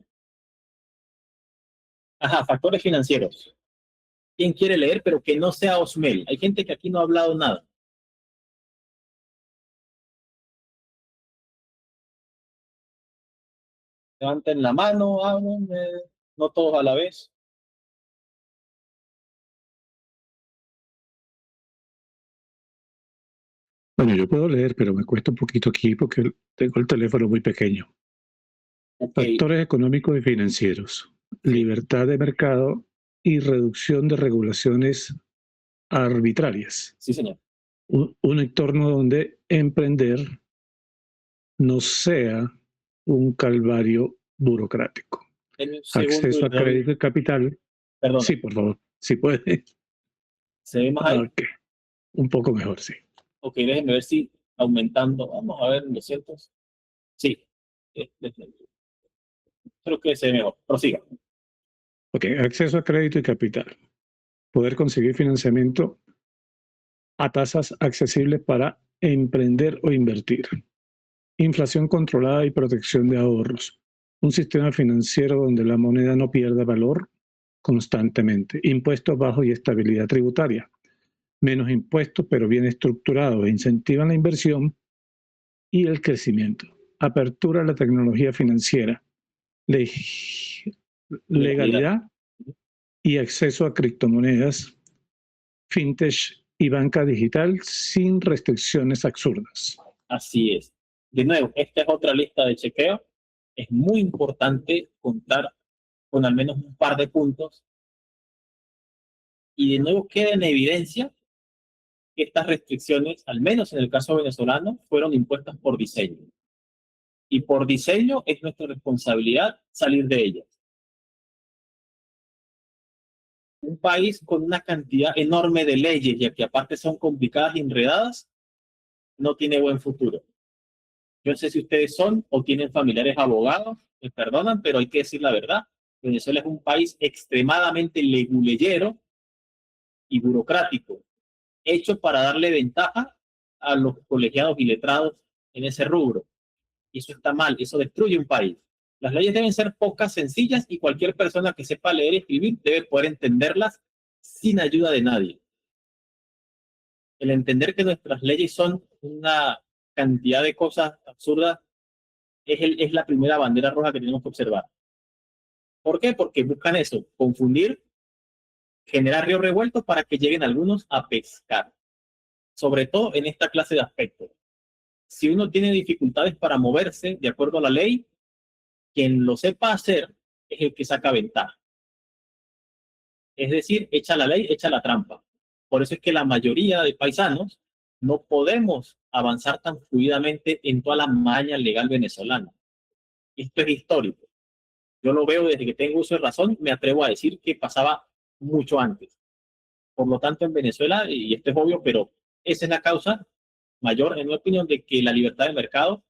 S1: Ajá, factores financieros. ¿Quién quiere leer, pero que no sea Osmel? Hay gente que aquí no ha hablado nada. Levanten la mano, hablen, no todos a la vez.
S3: Bueno, yo puedo leer, pero me cuesta un poquito aquí porque tengo el teléfono muy pequeño.
S1: Okay.
S3: Factores económicos y financieros, libertad de mercado y reducción de regulaciones arbitrarias.
S1: Sí, señor.
S3: Un entorno donde emprender no sea un calvario burocrático. Acceso a crédito y capital.
S1: Perdón.
S3: Sí, por favor, si puede.
S1: ¿Se ve más ahí?
S3: Okay. Un poco mejor, sí.
S1: Ok, déjenme ver si aumentando. Vamos a ver, 200. Sí. Creo que se ve mejor. Prosiga.
S3: Ok, acceso a crédito y capital. Poder conseguir financiamiento a tasas accesibles para emprender o invertir. Inflación controlada y protección de ahorros. Un sistema financiero donde la moneda no pierda valor constantemente. Impuestos bajos y estabilidad tributaria. Menos impuestos, pero bien estructurados. Incentivan la inversión y el crecimiento. Apertura a la tecnología financiera. Legalidad y acceso a criptomonedas, fintech y banca digital sin restricciones absurdas.
S1: Así es. De nuevo, esta es otra lista de chequeo. Es muy importante contar con al menos un par de puntos. Y de nuevo queda en evidencia que estas restricciones, al menos en el caso venezolano, fueron impuestas por diseño. Y por diseño es nuestra responsabilidad salir de ellas. Un país con una cantidad enorme de leyes, ya que aparte son complicadas y enredadas, no tiene buen futuro. Yo no sé si ustedes son o tienen familiares abogados, me perdonan, pero hay que decir la verdad. Venezuela es un país extremadamente leguleyero y burocrático, hecho para darle ventaja a los colegiados y letrados en ese rubro. Y eso está mal, eso destruye un país. Las leyes deben ser pocas, sencillas, y cualquier persona que sepa leer y escribir debe poder entenderlas sin ayuda de nadie. El entender que nuestras leyes son una cantidad de cosas absurdas es la primera bandera roja que tenemos que observar. ¿Por qué? Porque buscan eso, confundir, generar ríos revueltos para que lleguen algunos a pescar. Sobre todo en esta clase de aspectos. Si uno tiene dificultades para moverse de acuerdo a la ley, quien lo sepa hacer es el que saca ventaja. Es decir, echa la ley, echa la trampa. Por eso es que la mayoría de paisanos no podemos avanzar tan fluidamente en toda la malla legal venezolana. Esto es histórico. Yo lo veo desde que tengo uso de razón, me atrevo a decir que pasaba mucho antes. Por lo tanto, en Venezuela, y esto es obvio, pero esa es la causa mayor, en mi opinión, de que la libertad de mercado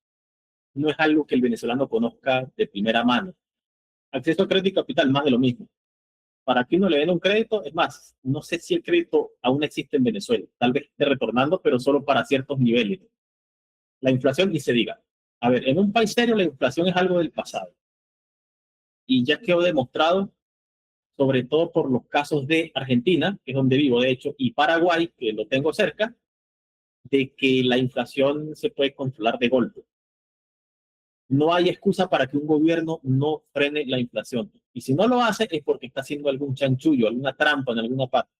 S1: no es algo que el venezolano conozca de primera mano. Acceso a crédito y capital, más de lo mismo. Para que uno le den un crédito, es más, no sé si el crédito aún existe en Venezuela, tal vez esté retornando, pero solo para ciertos niveles. La inflación, ni se diga. A ver, en un país serio la inflación es algo del pasado. Y ya quedó demostrado, sobre todo por los casos de Argentina, que es donde vivo de hecho, y Paraguay, que lo tengo cerca, de que la inflación se puede controlar de golpe. No hay excusa para que un gobierno no frene la inflación. Y si no lo hace es porque está haciendo algún chanchullo, alguna trampa en alguna parte.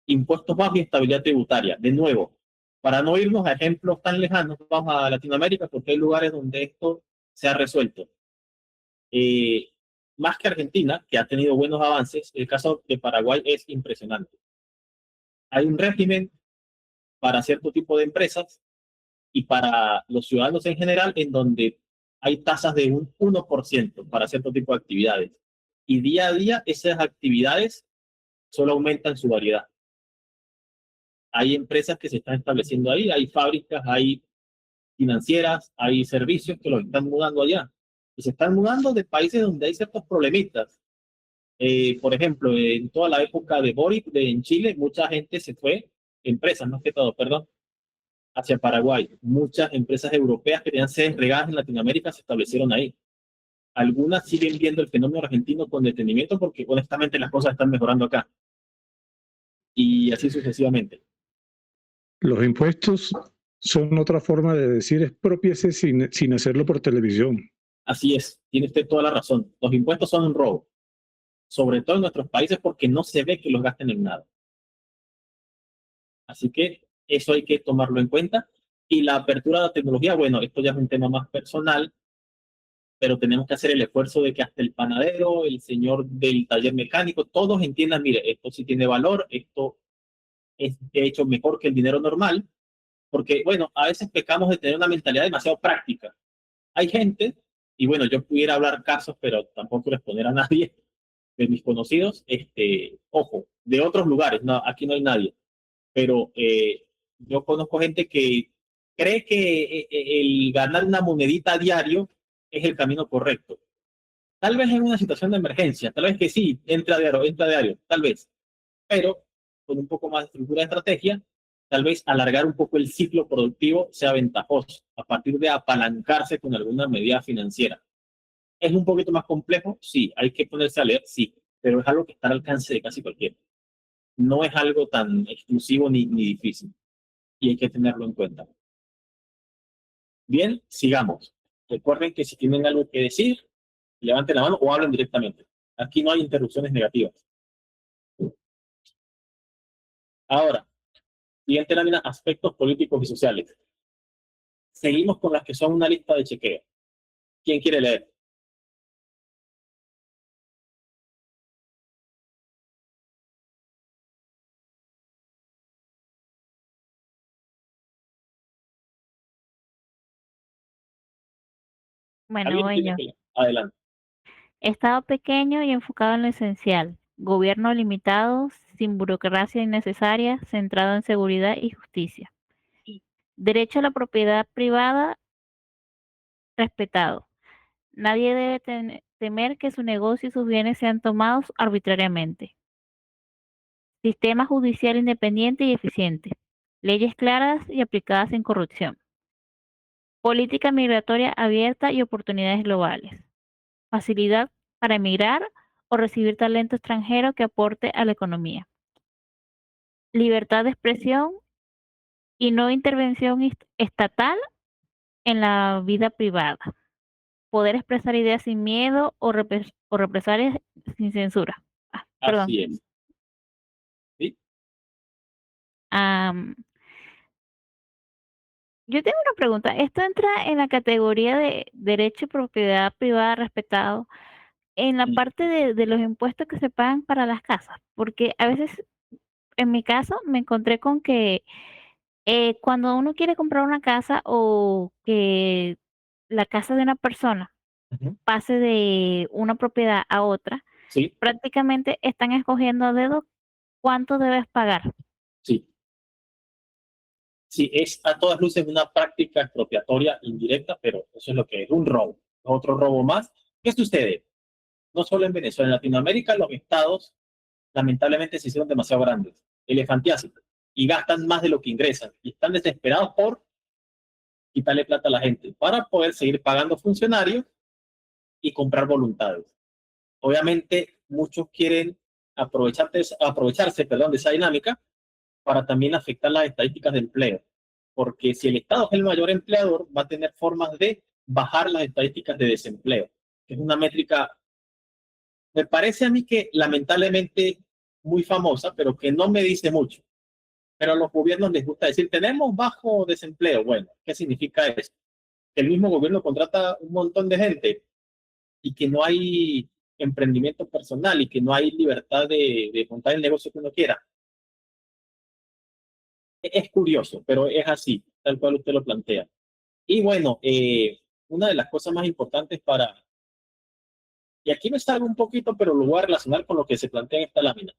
S1: Impuestos bajos y estabilidad tributaria. De nuevo, para no irnos a ejemplos tan lejanos, vamos a Latinoamérica porque hay lugares donde esto se ha resuelto. Más que Argentina, que ha tenido buenos avances, el caso de Paraguay es impresionante. Hay un régimen para cierto tipo de empresas y para los ciudadanos en general, en donde hay tasas de un 1% para cierto tipo de actividades. Y día a día esas actividades solo aumentan su variedad. Hay empresas que se están estableciendo ahí, hay fábricas, hay financieras, hay servicios que los están mudando allá. Y se están mudando de países donde hay ciertos problemitas. Por ejemplo, en toda la época de Boric, en Chile, mucha gente se fue, empresas más que todo, perdón, hacia Paraguay. Muchas empresas europeas que tenían sedes regadas en Latinoamérica se establecieron ahí. Algunas siguen viendo el fenómeno argentino con detenimiento porque honestamente las cosas están mejorando acá. Y así sucesivamente.
S3: Los impuestos son otra forma de decir expropiese sin hacerlo por televisión.
S1: Así es, tiene usted toda la razón. Los impuestos son un robo, sobre todo en nuestros países porque no se ve que los gasten en nada. Así que eso hay que tomarlo en cuenta. Y la apertura de la tecnología, bueno, esto ya es un tema más personal. pero tenemos que hacer el esfuerzo de que hasta el panadero, el señor del taller mecánico, todos entiendan, mire, esto sí tiene valor, esto es de hecho mejor que el dinero normal, porque, bueno, a veces pecamos de tener una mentalidad demasiado práctica. Hay gente, y bueno, yo pudiera hablar casos, pero tampoco quiero exponer a nadie de mis conocidos, ojo, de otros lugares, no, aquí no hay nadie, pero yo conozco gente que cree que el ganar una monedita a diario es el camino correcto. Tal vez en una situación de emergencia, tal vez que sí, entra a diario, tal vez, pero con un poco más de estructura de estrategia, tal vez alargar un poco el ciclo productivo sea ventajoso a partir de apalancarse con alguna medida financiera. ¿Es un poquito más complejo? Sí. ¿Hay que ponerse a leer? Sí. Pero es algo que está al alcance de casi cualquiera. No es algo tan exclusivo ni difícil. Y hay que tenerlo en cuenta. Bien, sigamos. Recuerden que si tienen algo que decir, levanten la mano o hablen directamente. Aquí no hay interrupciones negativas. Ahora, siguiente lámina, aspectos políticos y sociales. Seguimos con las que son una lista de chequeo. ¿Quién quiere leer?
S6: Bueno,
S1: ¿Alguien
S6: voy
S1: tiene
S6: yo.
S1: que leer? Adelante.
S6: Estado pequeño y enfocado en lo esencial. Gobierno limitado, sin burocracia innecesaria, centrado en seguridad y justicia. Derecho a la propiedad privada respetado. Nadie debe temer que su negocio y sus bienes sean tomados arbitrariamente. Sistema judicial independiente y eficiente. Leyes claras y aplicadas sin corrupción. Política migratoria abierta y oportunidades globales. Facilidad para emigrar o recibir talento extranjero que aporte a la economía. Libertad de expresión y no intervención estatal en la vida privada. Poder expresar ideas sin miedo o represalias sin censura. Perdón.
S1: Así es. ¿Sí?
S6: Yo tengo una pregunta. ¿Esto entra en la categoría de derecho y propiedad privada respetado en la parte de los impuestos que se pagan para las casas? Porque a veces, en mi caso, me encontré con que cuando uno quiere comprar una casa o que la casa de una persona pase de una propiedad a otra,
S1: Sí,
S6: prácticamente están escogiendo a dedo cuánto debes pagar.
S1: sí. Sí, es a todas luces una práctica expropiatoria indirecta, pero eso es lo que es un robo. Otro robo más. ¿Qué sucede? No solo en Venezuela, en Latinoamérica los estados lamentablemente se hicieron demasiado grandes, elefantiásidos, y gastan más de lo que ingresan, y están desesperados por quitarle plata a la gente para poder seguir pagando funcionarios y comprar voluntades. Obviamente, muchos quieren aprovecharse de esa dinámica para también afectar las estadísticas de empleo, porque si el Estado es el mayor empleador, va a tener formas de bajar las estadísticas de desempleo, que es una métrica, me parece a mí que lamentablemente muy famosa, pero que no me dice mucho. Pero a los gobiernos les gusta decir, tenemos bajo desempleo. Bueno, ¿qué significa eso? Que el mismo gobierno contrata un montón de gente y que no hay emprendimiento personal y que no hay libertad de montar el negocio que uno quiera. Es curioso, pero es así, tal cual usted lo plantea. Y bueno, una de las cosas más importantes y aquí me salgo un poquito, pero lo voy a relacionar con lo que se plantea en esta lámina.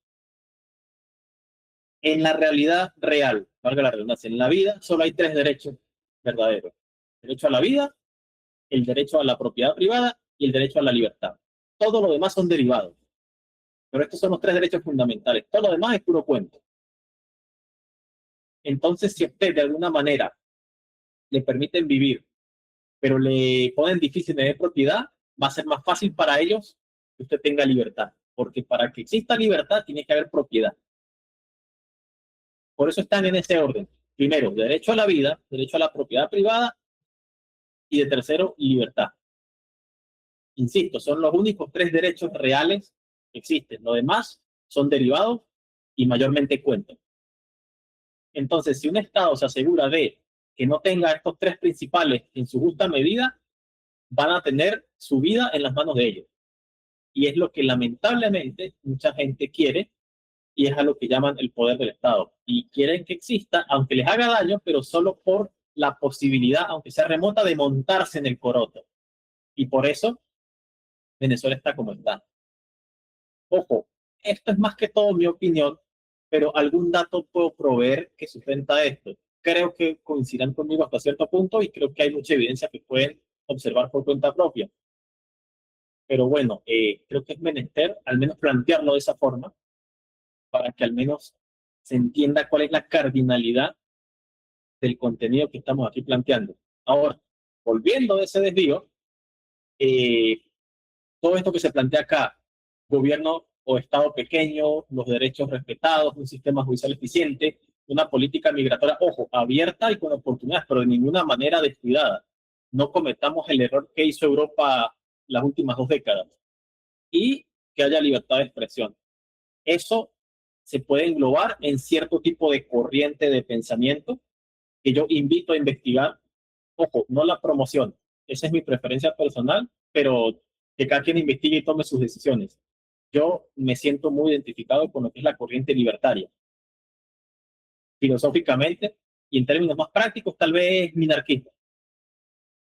S1: En la realidad real, valga la redundancia, en la vida solo hay tres derechos verdaderos. El derecho a la vida, el derecho a la propiedad privada y el derecho a la libertad. Todo lo demás son derivados. Pero estos son los tres derechos fundamentales. Todo lo demás es puro cuento. Entonces, si usted de alguna manera le permiten vivir, pero le ponen difícil tener propiedad, va a ser más fácil para ellos que usted tenga libertad. Porque para que exista libertad tiene que haber propiedad. Por eso están en ese orden. Primero, derecho a la vida, derecho a la propiedad privada y de tercero, libertad. Insisto, son los únicos tres derechos reales que existen. Lo demás son derivados y mayormente cuentos. Entonces, si un Estado se asegura de que no tenga estos tres principales en su justa medida, van a tener su vida en las manos de ellos. Y es lo que lamentablemente mucha gente quiere, y es a lo que llaman el poder del Estado. Y quieren que exista, aunque les haga daño, pero solo por la posibilidad, aunque sea remota, de montarse en el coroto. Y por eso Venezuela está como está. Ojo, esto es más que todo mi opinión, pero algún dato puedo proveer que sustenta esto. Creo que coincidirán conmigo hasta cierto punto y creo que hay mucha evidencia que pueden observar por cuenta propia. Pero bueno, creo que es menester al menos plantearlo de esa forma para que al menos se entienda cuál es la cardinalidad del contenido que estamos aquí planteando. Ahora, volviendo de ese desvío, todo esto que se plantea acá, gobierno o Estado pequeño, los derechos respetados, un sistema judicial eficiente, una política migratoria, ojo, abierta y con oportunidades, pero de ninguna manera descuidada. No cometamos el error que hizo Europa las últimas 2 décadas. Y que haya libertad de expresión. Eso se puede englobar en cierto tipo de corriente de pensamiento que yo invito a investigar. Ojo, no la promoción. Esa es mi preferencia personal, pero que cada quien investigue y tome sus decisiones. Yo me siento muy identificado con lo que es la corriente libertaria. Filosóficamente y en términos más prácticos, tal vez minarquista.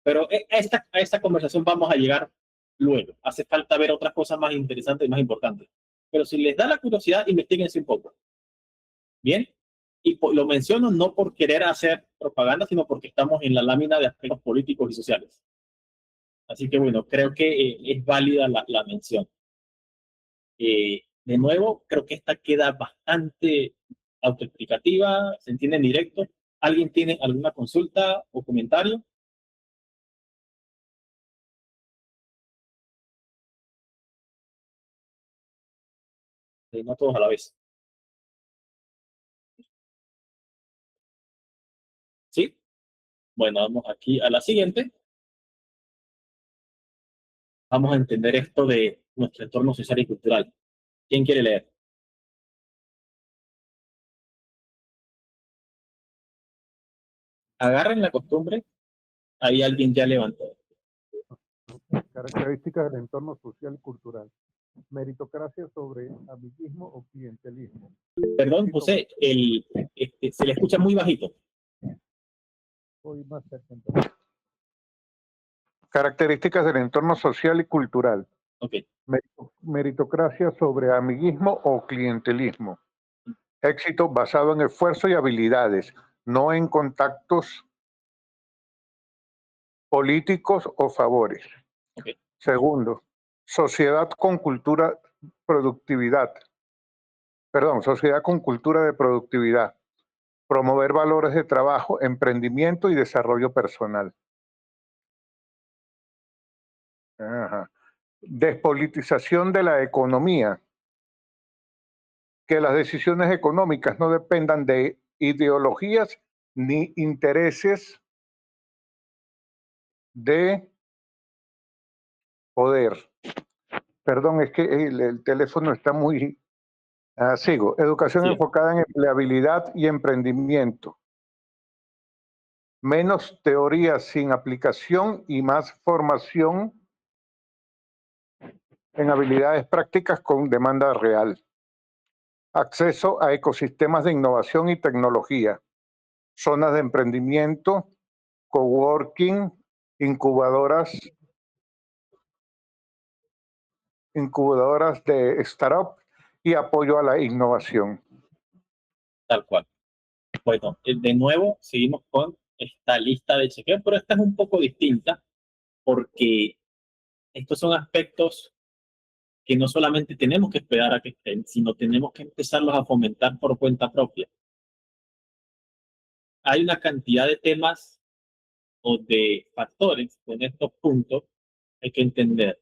S1: Pero a esta conversación vamos a llegar luego. Hace falta ver otras cosas más interesantes y más importantes. Pero si les da la curiosidad, investiguense un poco. Bien, y lo menciono no por querer hacer propaganda, sino porque estamos en la lámina de aspectos políticos y sociales. Así que bueno, creo que es válida la mención. De nuevo, creo que esta queda bastante autoexplicativa, se entiende en directo. ¿Alguien tiene alguna consulta o comentario? No todos a la vez. ¿Sí? Bueno, vamos aquí a la siguiente. Vamos a entender esto de nuestro entorno social y cultural. ¿Quién quiere leer? Agarren la costumbre. Ahí alguien ya levantó.
S4: Características del entorno social y cultural. Meritocracia sobre amiguismo o clientelismo.
S1: Perdón, José, se le escucha muy bajito.
S4: Voy más cerca. Características del entorno social y cultural.
S1: Okay.
S4: Meritocracia sobre amiguismo o clientelismo. Éxito basado en esfuerzo y habilidades, no en contactos políticos o favores.
S1: Okay.
S4: Segundo, sociedad con cultura productividad. Perdón, sociedad con cultura de productividad. Promover valores de trabajo, emprendimiento y desarrollo personal. Ajá. Despolitización de la economía. Que las decisiones económicas no dependan de ideologías ni intereses de poder. Perdón, es que el teléfono está muy... sigo. Educación enfocada en empleabilidad y emprendimiento. Menos teoría sin aplicación y más formación en habilidades prácticas con demanda real. Acceso a ecosistemas de innovación y tecnología. Zonas de emprendimiento, coworking, incubadoras de startup y apoyo a la innovación.
S1: Tal cual. Bueno, de nuevo seguimos con esta lista de chequeo, pero esta es un poco distinta porque estos son aspectos que no solamente tenemos que esperar a que estén, sino tenemos que empezarlos a fomentar por cuenta propia. Hay una cantidad de temas o de factores en estos puntos que hay que entender.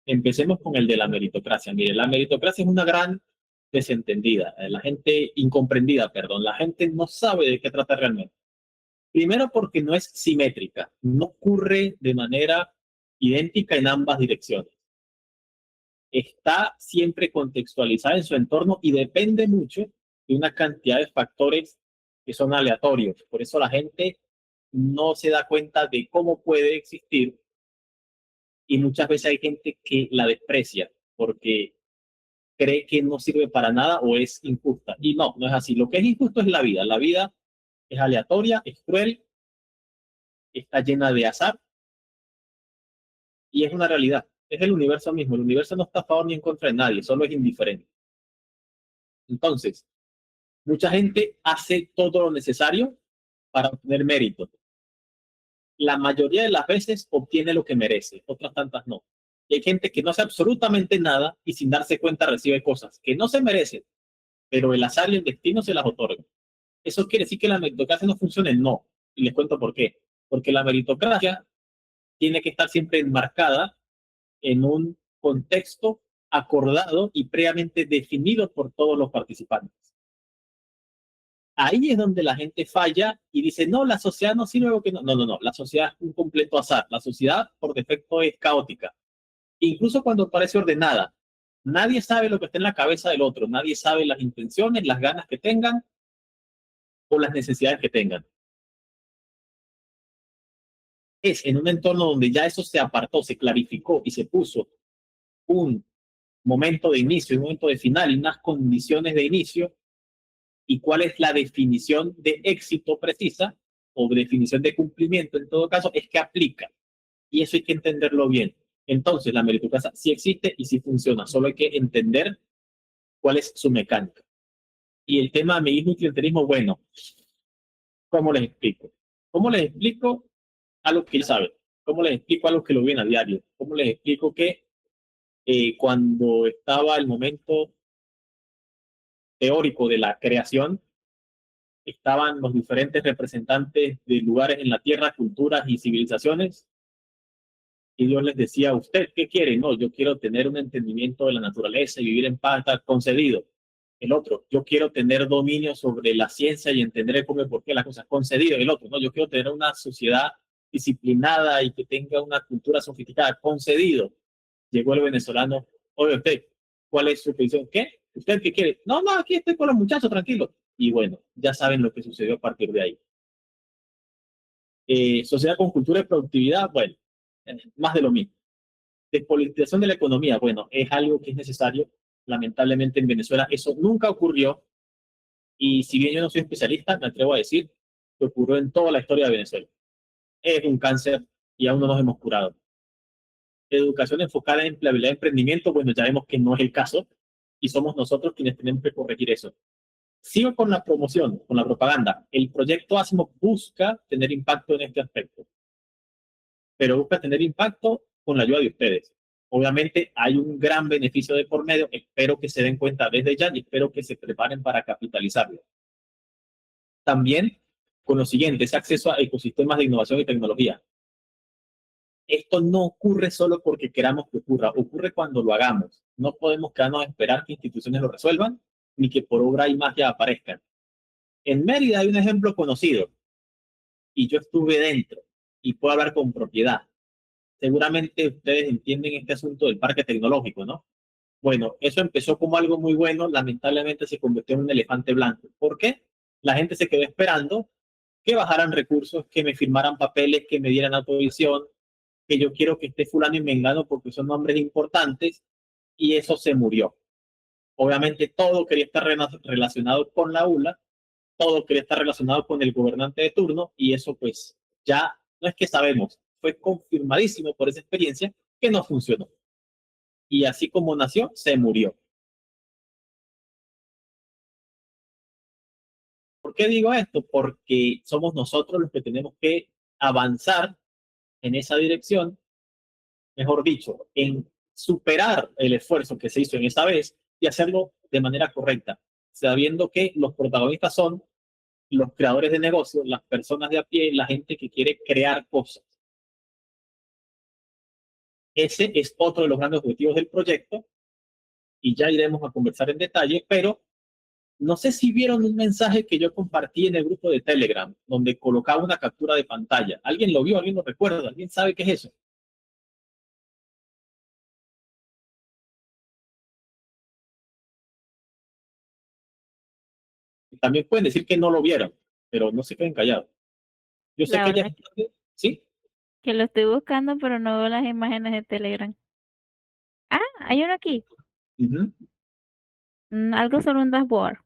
S1: Empecemos con el de la meritocracia. Mire, la meritocracia es una gran desentendida, la gente incomprendida, perdón, la gente no sabe de qué trata realmente. Primero porque no es simétrica, no ocurre de manera idéntica en ambas direcciones. Está siempre contextualizada en su entorno y depende mucho de una cantidad de factores que son aleatorios. Por eso la gente no se da cuenta de cómo puede existir Y muchas veces hay gente que la desprecia porque cree que no sirve para nada o es injusta. Y no, no es así. Lo que es injusto es la vida. La vida es aleatoria, es cruel, está llena de azar y es una realidad. Es el universo mismo. El universo no está a favor ni en contra de nadie, solo es indiferente. Entonces, mucha gente hace todo lo necesario para obtener mérito. La mayoría de las veces obtiene lo que merece, otras tantas no. Y hay gente que no hace absolutamente nada y sin darse cuenta recibe cosas que no se merecen, pero el azar y el destino se las otorgan. ¿Eso quiere decir que la meritocracia no funcione? No. Y les cuento por qué. Porque la meritocracia tiene que estar siempre enmarcada en un contexto acordado y previamente definido por todos los participantes. Ahí es donde la gente falla y dice, no, la sociedad no sirve porque no. No, no, no, la sociedad es un completo azar. La sociedad por defecto es caótica. Incluso cuando parece ordenada, nadie sabe lo que está en la cabeza del otro, nadie sabe las intenciones, las ganas que tengan o las necesidades que tengan. Es en un entorno donde ya eso se apartó, se clarificó y se puso un momento de inicio, un momento de final y unas condiciones de inicio y cuál es la definición de éxito precisa o definición de cumplimiento en todo caso, es que aplica. Y eso hay que entenderlo bien. Entonces, la meritocracia sí existe y sí funciona, solo hay que entender cuál es su mecánica. Y el tema de amiguismo y clientelismo, bueno, ¿cómo les explico? ¿Cómo les explico a los que ya saben? ¿Cómo les explico a los que lo ven a diario? ¿Cómo les explico que cuando estaba el momento teórico de la creación, estaban los diferentes representantes de lugares en la tierra, culturas y civilizaciones, y Dios les decía, ¿usted qué quiere? No, yo quiero tener un entendimiento de la naturaleza y vivir en paz, está concedido. El otro, yo quiero tener dominio sobre la ciencia y entender cómo y por qué las cosas, concedido. El otro, no, yo quiero tener una sociedad disciplinada y que tenga una cultura sofisticada, concedido. Llegó el venezolano, oye usted, ¿cuál es su petición? ¿Qué? ¿Usted qué quiere? No, no, aquí estoy con los muchachos, tranquilo. Y bueno, ya saben lo que sucedió a partir de ahí. Sociedad con cultura y productividad, bueno, más de lo mismo. Despolitización de la economía, bueno, es algo que es necesario. Lamentablemente en Venezuela eso nunca ocurrió y si bien yo no soy especialista, me atrevo a decir que ocurrió en toda la historia de Venezuela. Es un cáncer y aún no nos hemos curado. Educación enfocada en empleabilidad y emprendimiento, bueno, ya vemos que no es el caso y somos nosotros quienes tenemos que corregir eso. Sigo con la promoción, con la propaganda. El proyecto ASMO busca tener impacto en este aspecto, pero busca tener impacto con la ayuda de ustedes. Obviamente hay un gran beneficio de por medio, espero que se den cuenta desde ya y espero que se preparen para capitalizarlo. También con lo siguiente, ese acceso a ecosistemas de innovación y tecnología. Esto no ocurre solo porque queramos que ocurra, ocurre cuando lo hagamos. No podemos quedarnos a esperar que instituciones lo resuelvan, ni que por obra y magia aparezcan. En Mérida hay un ejemplo conocido, y yo estuve dentro, y puedo hablar con propiedad. Seguramente ustedes entienden este asunto del parque tecnológico, ¿no? Bueno, eso empezó como algo muy bueno, lamentablemente se convirtió en un elefante blanco. ¿Por qué? La gente se quedó esperando que bajaran recursos, que me firmaran papeles, que me dieran autorización, que yo quiero que esté fulano y mengano porque son nombres importantes, y eso se murió. Obviamente todo quería estar relacionado con la ULA, todo quería estar relacionado con el gobernante de turno, y eso pues ya no es que sabemos, fue confirmadísimo por esa experiencia que no funcionó. Y así como nació, se murió. ¿Por qué digo esto? Porque somos nosotros los que tenemos que avanzar en esa dirección, mejor dicho, en superar el esfuerzo que se hizo en esa vez y hacerlo de manera correcta, sabiendo que los protagonistas son los creadores de negocios, las personas de a pie, la gente que quiere crear cosas. Ese es otro de los grandes objetivos del proyecto y ya iremos a conversar en detalle, pero no sé si vieron un mensaje que yo compartí en el grupo de Telegram, donde colocaba una captura de pantalla. ¿Alguien lo vio? ¿Alguien lo recuerda? ¿Alguien sabe qué es eso? También pueden decir que no lo vieron, pero no se queden callados. Yo sé
S6: La
S1: que ya...
S6: verdad,
S1: ¿Sí?
S6: Que lo estoy buscando, pero no veo las imágenes de Telegram. Ah, hay uno aquí.
S1: Ujú.
S6: Algo sobre un dashboard.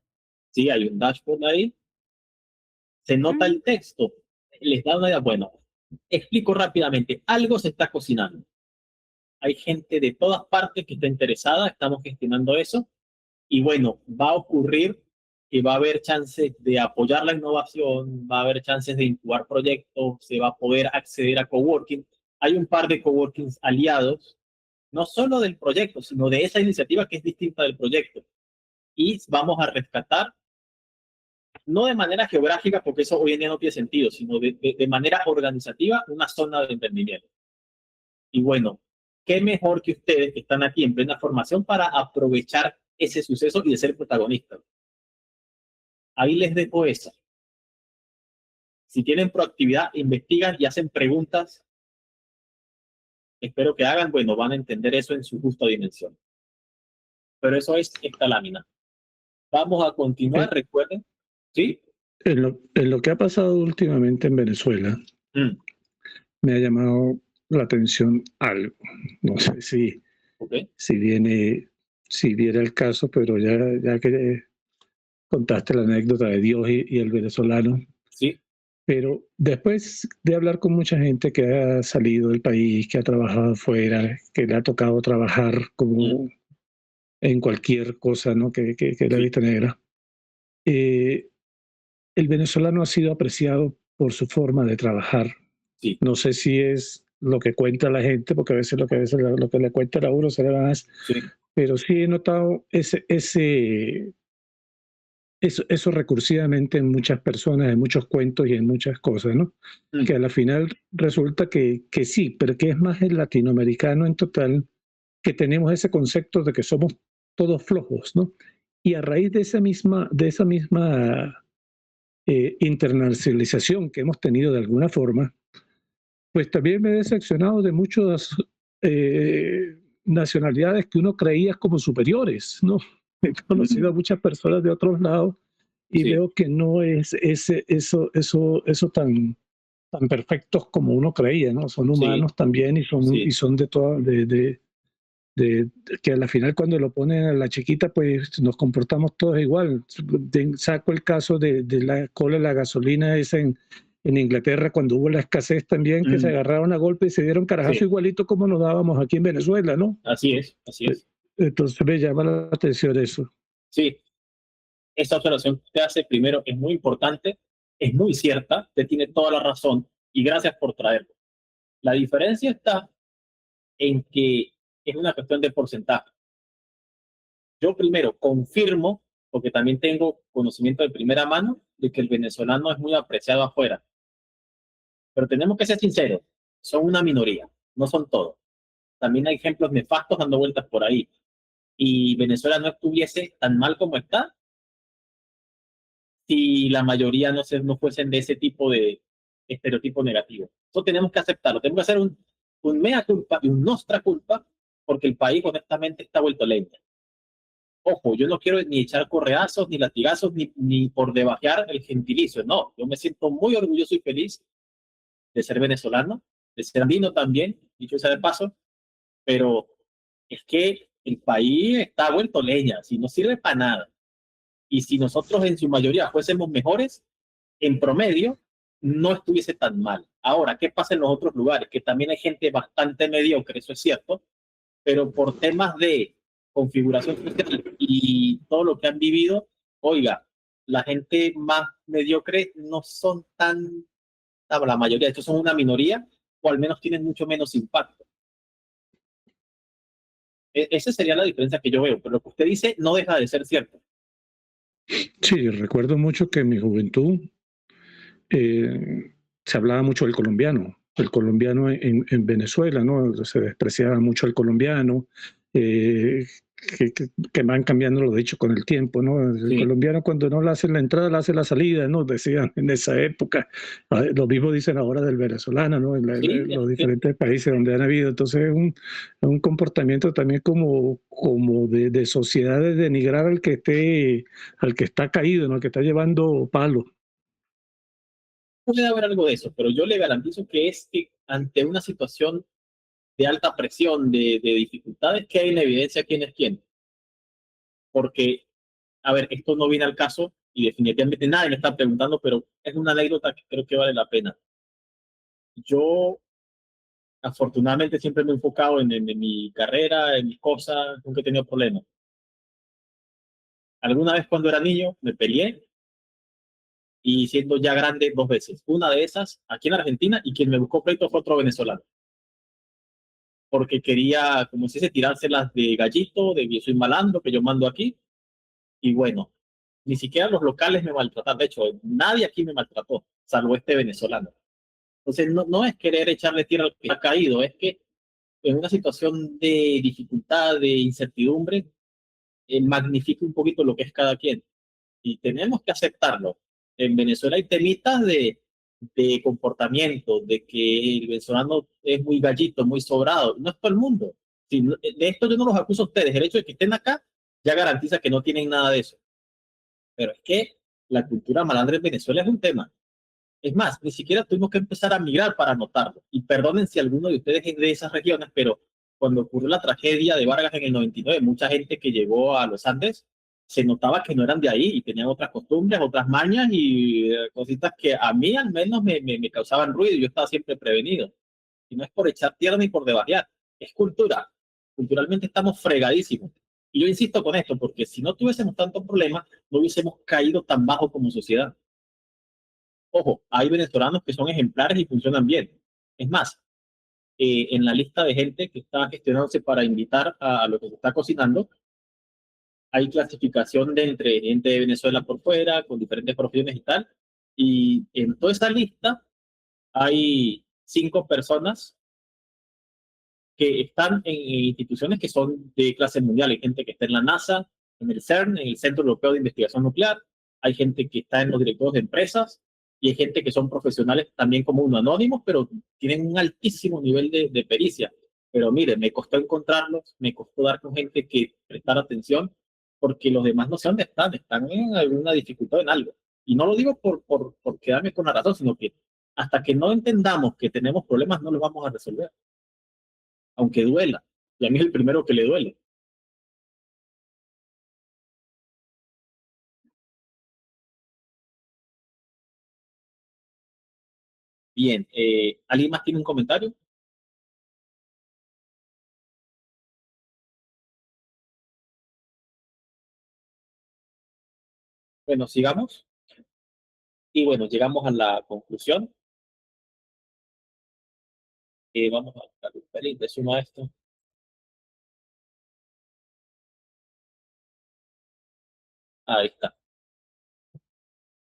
S1: Sí, hay un dashboard ahí. Se nota el texto. Les da una idea. Bueno, explico rápidamente. Algo se está cocinando. Hay gente de todas partes que está interesada. Estamos gestionando eso. Y bueno, va a ocurrir que va a haber chances de apoyar la innovación, va a haber chances de incubar proyectos, se va a poder acceder a coworking. Hay un par de coworkings aliados, no solo del proyecto, sino de esa iniciativa que es distinta del proyecto. Y vamos a rescatar, no de manera geográfica, porque eso hoy en día no tiene sentido, sino de manera organizativa, una zona de emprendimiento. Y bueno, qué mejor que ustedes que están aquí en plena formación para aprovechar ese suceso y de ser protagonistas. Ahí les dejo esa. Si tienen proactividad, investigan y hacen preguntas, espero que hagan, bueno, van a entender eso en su justa dimensión. Pero eso es esta lámina. Vamos a continuar, recuerden. ¿Sí?
S3: En lo que ha pasado últimamente en Venezuela, me ha llamado la atención algo. No sé si viene el caso, pero ya que contaste la anécdota de Dios y el venezolano.
S1: Sí.
S3: Pero después de hablar con mucha gente que ha salido del país, que ha trabajado afuera, que le ha tocado trabajar como en cualquier cosa, ¿no? que la vista negra, el venezolano ha sido apreciado por su forma de trabajar.
S1: Sí.
S3: No sé si es lo que cuenta la gente, porque a veces lo que le cuenta a uno será más, pero sí he notado eso recursivamente en muchas personas, en muchos cuentos y en muchas cosas, ¿no? Que a la final resulta que sí, pero que es más el latinoamericano en total, que tenemos ese concepto de que somos todos flojos, ¿no? Y a raíz de esa misma internacionalización que hemos tenido de alguna forma, pues también me he decepcionado de muchas nacionalidades que uno creía como superiores, ¿no? He conocido a muchas personas de otros lados y veo que no es eso tan perfectos como uno creía, ¿no? Son humanos también y son de toda, que a la final cuando lo ponen a la chiquita, pues nos comportamos todos igual. Saco el caso de la cola de la gasolina esa en Inglaterra cuando hubo la escasez también, que se agarraron a golpe y se dieron carajazo igualito como nos dábamos aquí en Venezuela, ¿no?
S1: Así es.
S3: Entonces me llama la atención eso.
S1: Sí, esta observación que usted hace primero es muy importante, es muy cierta, usted tiene toda la razón y gracias por traerlo. La diferencia está en que es una cuestión de porcentaje. Yo primero confirmo, porque también tengo conocimiento de primera mano, de que el venezolano es muy apreciado afuera. Pero tenemos que ser sinceros, son una minoría, no son todos. También hay ejemplos nefastos dando vueltas por ahí. Y Venezuela no estuviese tan mal como está si la mayoría no fuesen de ese tipo de estereotipo negativo. Eso tenemos que aceptarlo. Tenemos que hacer un mea culpa y un nostra culpa, porque el país honestamente está vuelto leña. Ojo, yo no quiero ni echar correazos, ni latigazos, ni por debajear el gentilicio. No, yo me siento muy orgulloso y feliz de ser venezolano, de ser andino también, dicho sea de paso, pero es que el país está vuelto leña, si no sirve para nada. Y si nosotros en su mayoría fuésemos mejores, en promedio, no estuviese tan mal. Ahora, ¿qué pasa en los otros lugares? Que también hay gente bastante mediocre, eso es cierto, pero por temas de configuración social y todo lo que han vivido, oiga, la gente más mediocre no son la mayoría, de hecho son una minoría, o al menos tienen mucho menos impacto. Esa sería la diferencia que yo veo, pero lo que usted dice no deja de ser cierto.
S3: Sí, recuerdo mucho que en mi juventud se hablaba mucho del colombiano en Venezuela, ¿no? Se despreciaba mucho al colombiano, que van cambiando los dichos con el tiempo, ¿no? El colombiano cuando no le hace la entrada, le hace la salida, ¿no? Decían en esa época. Lo mismo dicen ahora del venezolano, ¿no? En los diferentes países donde han habido. Entonces es un comportamiento también como de sociedad de denigrar al que está caído, ¿no? Al que está llevando palo.
S1: Puede haber algo de eso, pero yo le garantizo que es que ante una situación de alta presión, de dificultades, que hay en evidencia quién es quién. Porque, a ver, esto no viene al caso y definitivamente nadie me está preguntando, pero es una anécdota que creo que vale la pena. Yo, afortunadamente, siempre me he enfocado en mi carrera, en mis cosas, nunca he tenido problemas. Alguna vez cuando era niño me peleé y siendo ya grande 2 veces. Una de esas aquí en Argentina y quien me buscó pleito fue otro venezolano. Porque quería, como si se tirárselas de gallito, de que soy malandro, que yo mando aquí. Y bueno, ni siquiera los locales me maltrataron. De hecho, nadie aquí me maltrató, salvo este venezolano. Entonces, no es querer echarle tierra al que ha caído, es que en una situación de dificultad, de incertidumbre, magnifica un poquito lo que es cada quien. Y tenemos que aceptarlo. En Venezuela hay temitas de comportamiento, de que el venezolano es muy gallito, muy sobrado. No es todo el mundo. Si, de esto yo no los acuso a ustedes. El hecho de que estén acá ya garantiza que no tienen nada de eso. Pero es que la cultura malandra en Venezuela es un tema. Es más, ni siquiera tuvimos que empezar a migrar para notarlo. Y perdonen si alguno de ustedes es de esas regiones, pero cuando ocurrió la tragedia de Vargas en el 99, mucha gente que llegó a los Andes se notaba que no eran de ahí y tenían otras costumbres, otras mañas y cositas que a mí al menos me causaban ruido y yo estaba siempre prevenido. Y no es por echar tierra ni por debajear, es cultura. Culturalmente estamos fregadísimos. Y yo insisto con esto, porque si no tuviésemos tantos problemas, no hubiésemos caído tan bajo como sociedad. Ojo, hay venezolanos que son ejemplares y funcionan bien. Es más, en la lista de gente que está gestionándose para invitar a lo que se está cocinando, hay clasificación de entre gente de Venezuela por fuera, con diferentes profesiones y tal. Y en toda esa lista hay 5 personas que están en instituciones que son de clase mundial. Hay gente que está en la NASA, en el CERN, en el Centro Europeo de Investigación Nuclear. Hay gente que está en los directores de empresas y hay gente que son profesionales también como uno anónimos, pero tienen un altísimo nivel de pericia. Pero mire, me costó encontrarlos, me costó dar con gente que prestar atención, porque los demás no sé dónde están en alguna dificultad en algo. Y no lo digo por quedarme con la razón, sino que hasta que no entendamos que tenemos problemas, no los vamos a resolver, aunque duela. Y a mí es el primero que le duele. Bien, ¿alguien más tiene un comentario? Bueno, sigamos. Y bueno, llegamos a la conclusión. Vamos a buscar un pelín de suma esto. Ahí está.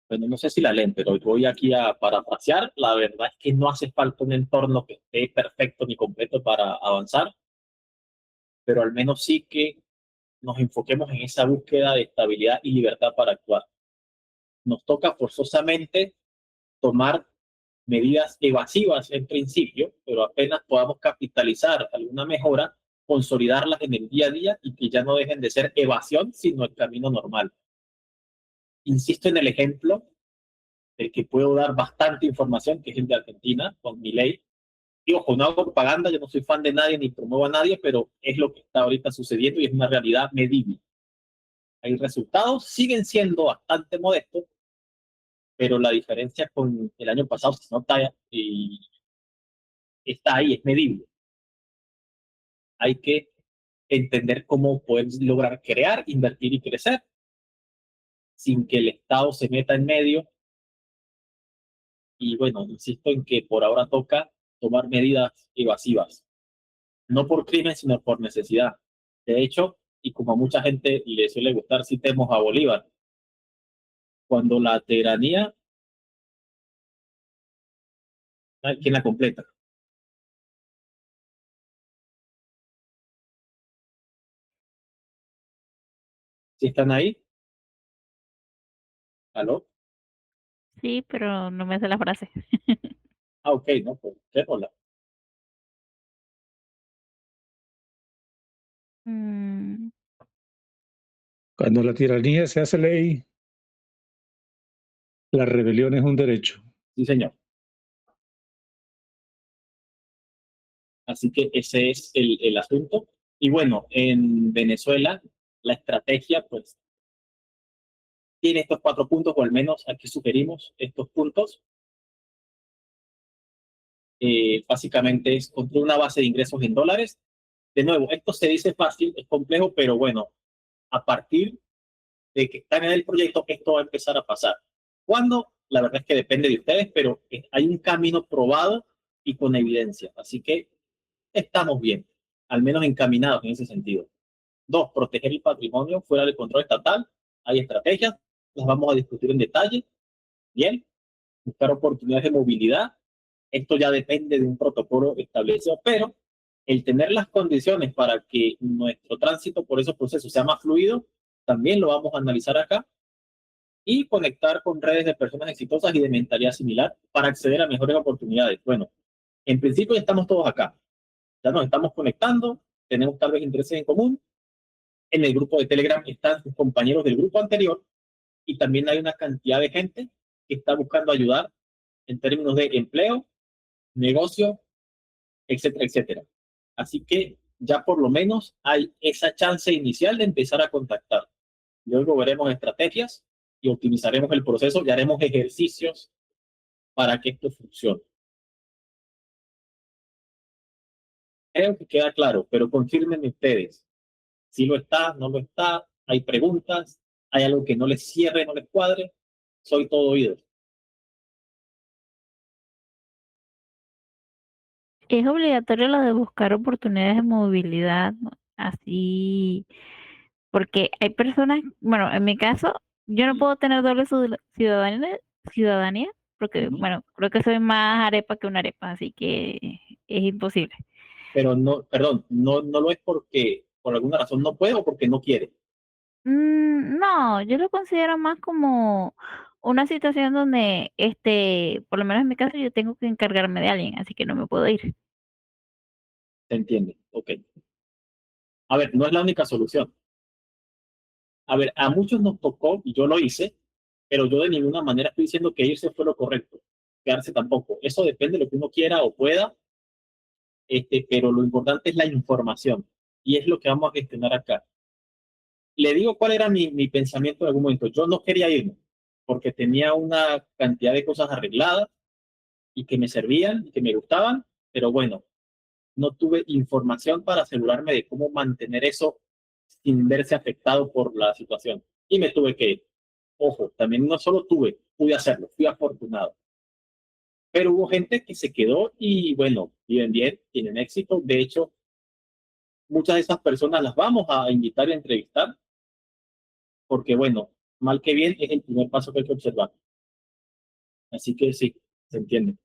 S1: Bueno, no sé si la leen, pero voy aquí a parafrasear. La verdad es que no hace falta un entorno que esté perfecto ni completo para avanzar, pero al menos sí que nos enfoquemos en esa búsqueda de estabilidad y libertad para actuar. Nos toca forzosamente tomar medidas evasivas en principio, pero apenas podamos capitalizar alguna mejora, consolidarlas en el día a día y que ya no dejen de ser evasión, sino el camino normal. Insisto en el ejemplo del que puedo dar bastante información, que es el de Argentina, con mi ley. Y ojo, no hago propaganda, yo no soy fan de nadie ni promuevo a nadie, pero es lo que está ahorita sucediendo y es una realidad medible. Hay resultados, siguen siendo bastante modestos, pero la diferencia con el año pasado se nota y está ahí, es medible. Hay que entender cómo poder lograr crear, invertir y crecer sin que el Estado se meta en medio. Y bueno, insisto en que por ahora toca tomar medidas evasivas, no por crimen, sino por necesidad. De hecho, y como a mucha gente le suele gustar, citemos a Bolívar. Cuando la tiranía, ¿quién la completa? ¿Sí están ahí? ¿Aló?
S6: Sí, pero no me hace la frase.
S1: Ah, ok, no, pues, hola.
S6: Mm,
S3: Cuando la tiranía se hace ley, la rebelión es un derecho.
S1: Sí, señor. Así que ese es el asunto. Y bueno, en Venezuela la estrategia pues tiene estos 4 puntos, o al menos aquí sugerimos estos puntos. Básicamente es construir una base de ingresos en dólares. De nuevo, esto se dice fácil, es complejo, pero bueno, a partir de que están en el proyecto, esto va a empezar a pasar. ¿Cuándo? La verdad es que depende de ustedes, pero hay un camino probado y con evidencia. Así que estamos bien, al menos encaminados en ese sentido. 2, proteger el patrimonio fuera del control estatal. Hay estrategias, las vamos a discutir en detalle. Bien, buscar oportunidades de movilidad. Esto ya depende de un protocolo establecido, pero el tener las condiciones para que nuestro tránsito por esos procesos sea más fluido, también lo vamos a analizar acá. Y conectar con redes de personas exitosas y de mentalidad similar para acceder a mejores oportunidades. Bueno, en principio ya estamos todos acá. Ya nos estamos conectando, tenemos tal vez intereses en común. En el grupo de Telegram están sus compañeros del grupo anterior y también hay una cantidad de gente que está buscando ayudar en términos de empleo, negocio, etcétera, etcétera. Así que ya por lo menos hay esa chance inicial de empezar a contactar. Luego veremos estrategias y optimizaremos el proceso y haremos ejercicios para que esto funcione. Creo que queda claro, pero confirmen ustedes. Si lo está, no lo está, hay preguntas, hay algo que no les cierre, no les cuadre, soy todo oídos.
S6: Es obligatorio lo de buscar oportunidades de movilidad, ¿no? Así, porque hay personas, bueno, en mi caso, yo no puedo tener doble ciudadanía, porque, bueno, creo que soy más arepa que una arepa, así que es imposible.
S1: Pero no, perdón, no lo es porque por alguna razón no puede o porque no quiere.
S6: No, yo lo considero más como una situación donde, por lo menos en mi caso, yo tengo que encargarme de alguien, así que no me puedo ir.
S1: ¿Se entiende? Ok. A ver, no es la única solución. A ver, a muchos nos tocó, y yo lo hice, pero yo de ninguna manera estoy diciendo que irse fue lo correcto. Quedarse tampoco. Eso depende de lo que uno quiera o pueda, pero lo importante es la información. Y es lo que vamos a gestionar acá. Le digo cuál era mi pensamiento en algún momento. Yo no quería irme, porque tenía una cantidad de cosas arregladas y que me servían y que me gustaban, pero bueno, no tuve información para asegurarme de cómo mantener eso sin verse afectado por la situación. Y me tuve que ir. Ojo, también no solo pude hacerlo, fui afortunado. Pero hubo gente que se quedó y bueno, viven bien, tienen éxito. De hecho, muchas de esas personas las vamos a invitar y a entrevistar, porque bueno, mal que bien es el primer paso que hay que observar. Así que sí, se entiende.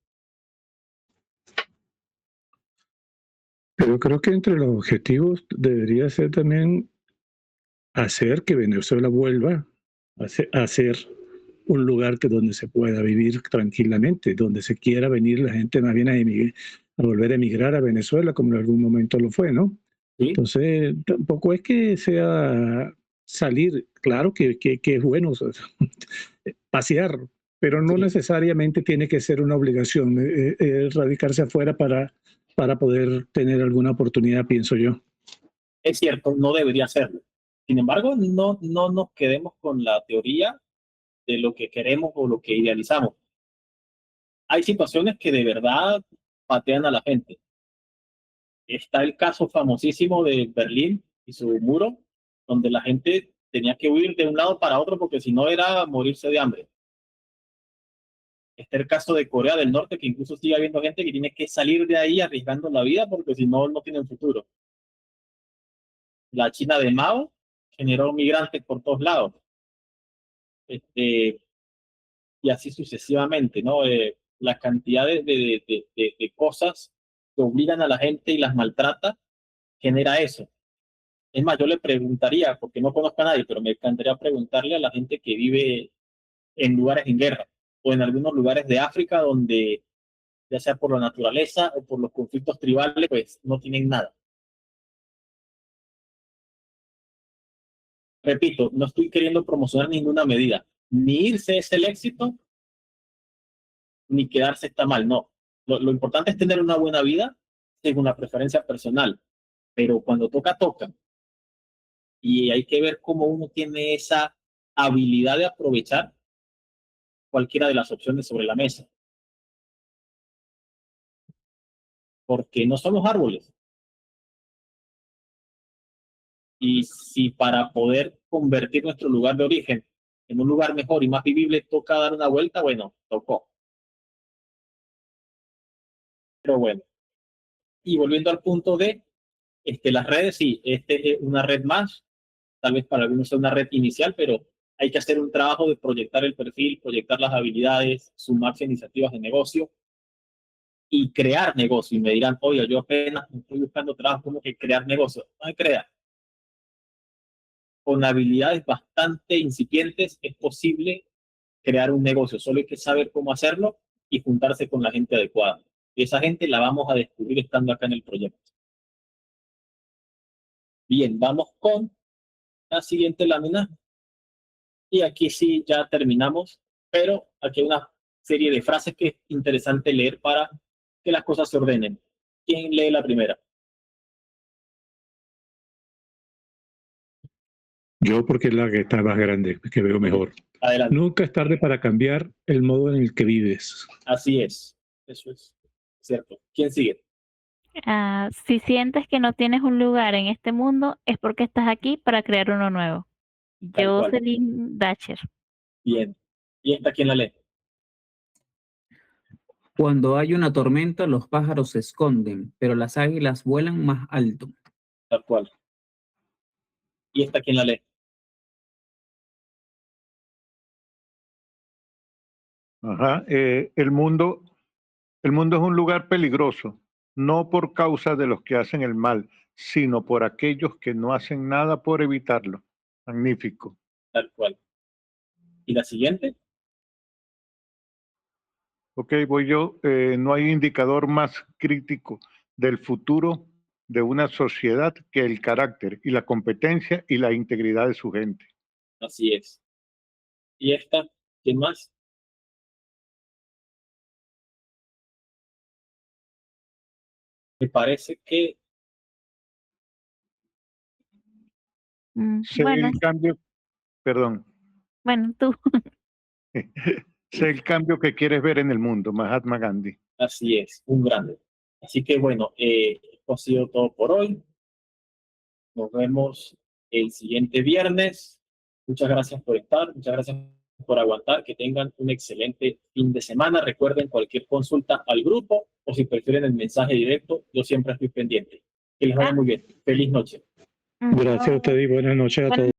S3: Pero creo que entre los objetivos debería ser también hacer que Venezuela vuelva a ser un lugar donde se pueda vivir tranquilamente, donde se quiera venir la gente más bien a volver a emigrar a Venezuela, como en algún momento lo fue, ¿no?
S1: ¿Sí?
S3: Entonces, tampoco es que sea salir, claro que es bueno pasear, pero no necesariamente tiene que ser una obligación radicarse afuera para poder tener alguna oportunidad, pienso yo.
S1: Es cierto, no debería serlo. Sin embargo, no nos quedemos con la teoría de lo que queremos o lo que idealizamos. Hay situaciones que de verdad patean a la gente. Está el caso famosísimo de Berlín y su muro, donde la gente tenía que huir de un lado para otro porque si no era morirse de hambre. Está el caso de Corea del Norte, que incluso sigue habiendo gente que tiene que salir de ahí arriesgando la vida porque si no, no tienen futuro. La China de Mao generó migrantes por todos lados. Y así sucesivamente, ¿no? La cantidad de cosas que obligan a la gente y las maltrata genera eso. Es más, yo le preguntaría, porque no conozco a nadie, pero me encantaría preguntarle a la gente que vive en lugares en guerra o en algunos lugares de África donde, ya sea por la naturaleza o por los conflictos tribales, pues no tienen nada. Repito, no estoy queriendo promocionar ninguna medida. Ni irse es el éxito, ni quedarse está mal, no. Lo importante es tener una buena vida según la preferencia personal, pero cuando toca, toca. Y hay que ver cómo uno tiene esa habilidad de aprovechar cualquiera de las opciones sobre la mesa. Porque no somos árboles. Y si para poder convertir nuestro lugar de origen en un lugar mejor y más vivible toca dar una vuelta, bueno, tocó. Pero bueno. Y volviendo al punto de las redes, sí, este es una red más, tal vez para algunos sea una red inicial, pero hay que hacer un trabajo de proyectar el perfil, proyectar las habilidades, sumarse a iniciativas de negocio y crear negocio. Y me dirán, oye, yo apenas estoy buscando trabajo, ¿cómo que crear negocio? No hay crear. Con habilidades bastante incipientes es posible crear un negocio, solo hay que saber cómo hacerlo y juntarse con la gente adecuada. Y esa gente la vamos a descubrir estando acá en el proyecto. Bien, vamos con la siguiente lámina. Y aquí sí ya terminamos, pero aquí hay una serie de frases que es interesante leer para que las cosas se ordenen. ¿Quién lee la primera?
S3: Yo, porque es la que está más grande, que veo mejor.
S1: Adelante.
S3: Nunca es tarde para cambiar el modo en el que vives.
S1: Así es. Eso es cierto. ¿Quién sigue?
S6: Si sientes que no tienes un lugar en este mundo, es porque estás aquí para crear uno nuevo.
S1: Tal cual.
S6: Jocelyn Dacher.
S1: Bien. ¿Y esta quién la lee?
S2: Cuando hay una tormenta, los pájaros se esconden, pero las águilas vuelan más alto.
S1: Tal cual. ¿Y esta quién la lee?
S4: Ajá. El mundo es un lugar peligroso, no por causa de los que hacen el mal, sino por aquellos que no hacen nada por evitarlo. Magnífico.
S1: Tal cual. ¿Y la siguiente?
S4: Ok, voy yo. No hay indicador más crítico del futuro de una sociedad que el carácter y la competencia y la integridad de su gente.
S1: Así es. ¿Y esta? ¿Quién más? Me parece que
S4: Sé
S6: Bueno,
S4: el cambio, perdón,
S6: bueno, tú.
S4: sé el cambio que quieres ver en el mundo, Mahatma Gandhi.
S1: así es, un grande. Así que bueno, esto ha sido todo por hoy. Nos vemos el siguiente viernes. Muchas gracias por estar, muchas gracias por aguantar. Que tengan un excelente fin de semana. Recuerden cualquier consulta al grupo o si prefieren el mensaje directo, yo siempre estoy pendiente. Que les vaya muy bien. Feliz noche.
S3: Gracias a usted y buenas noches a todos.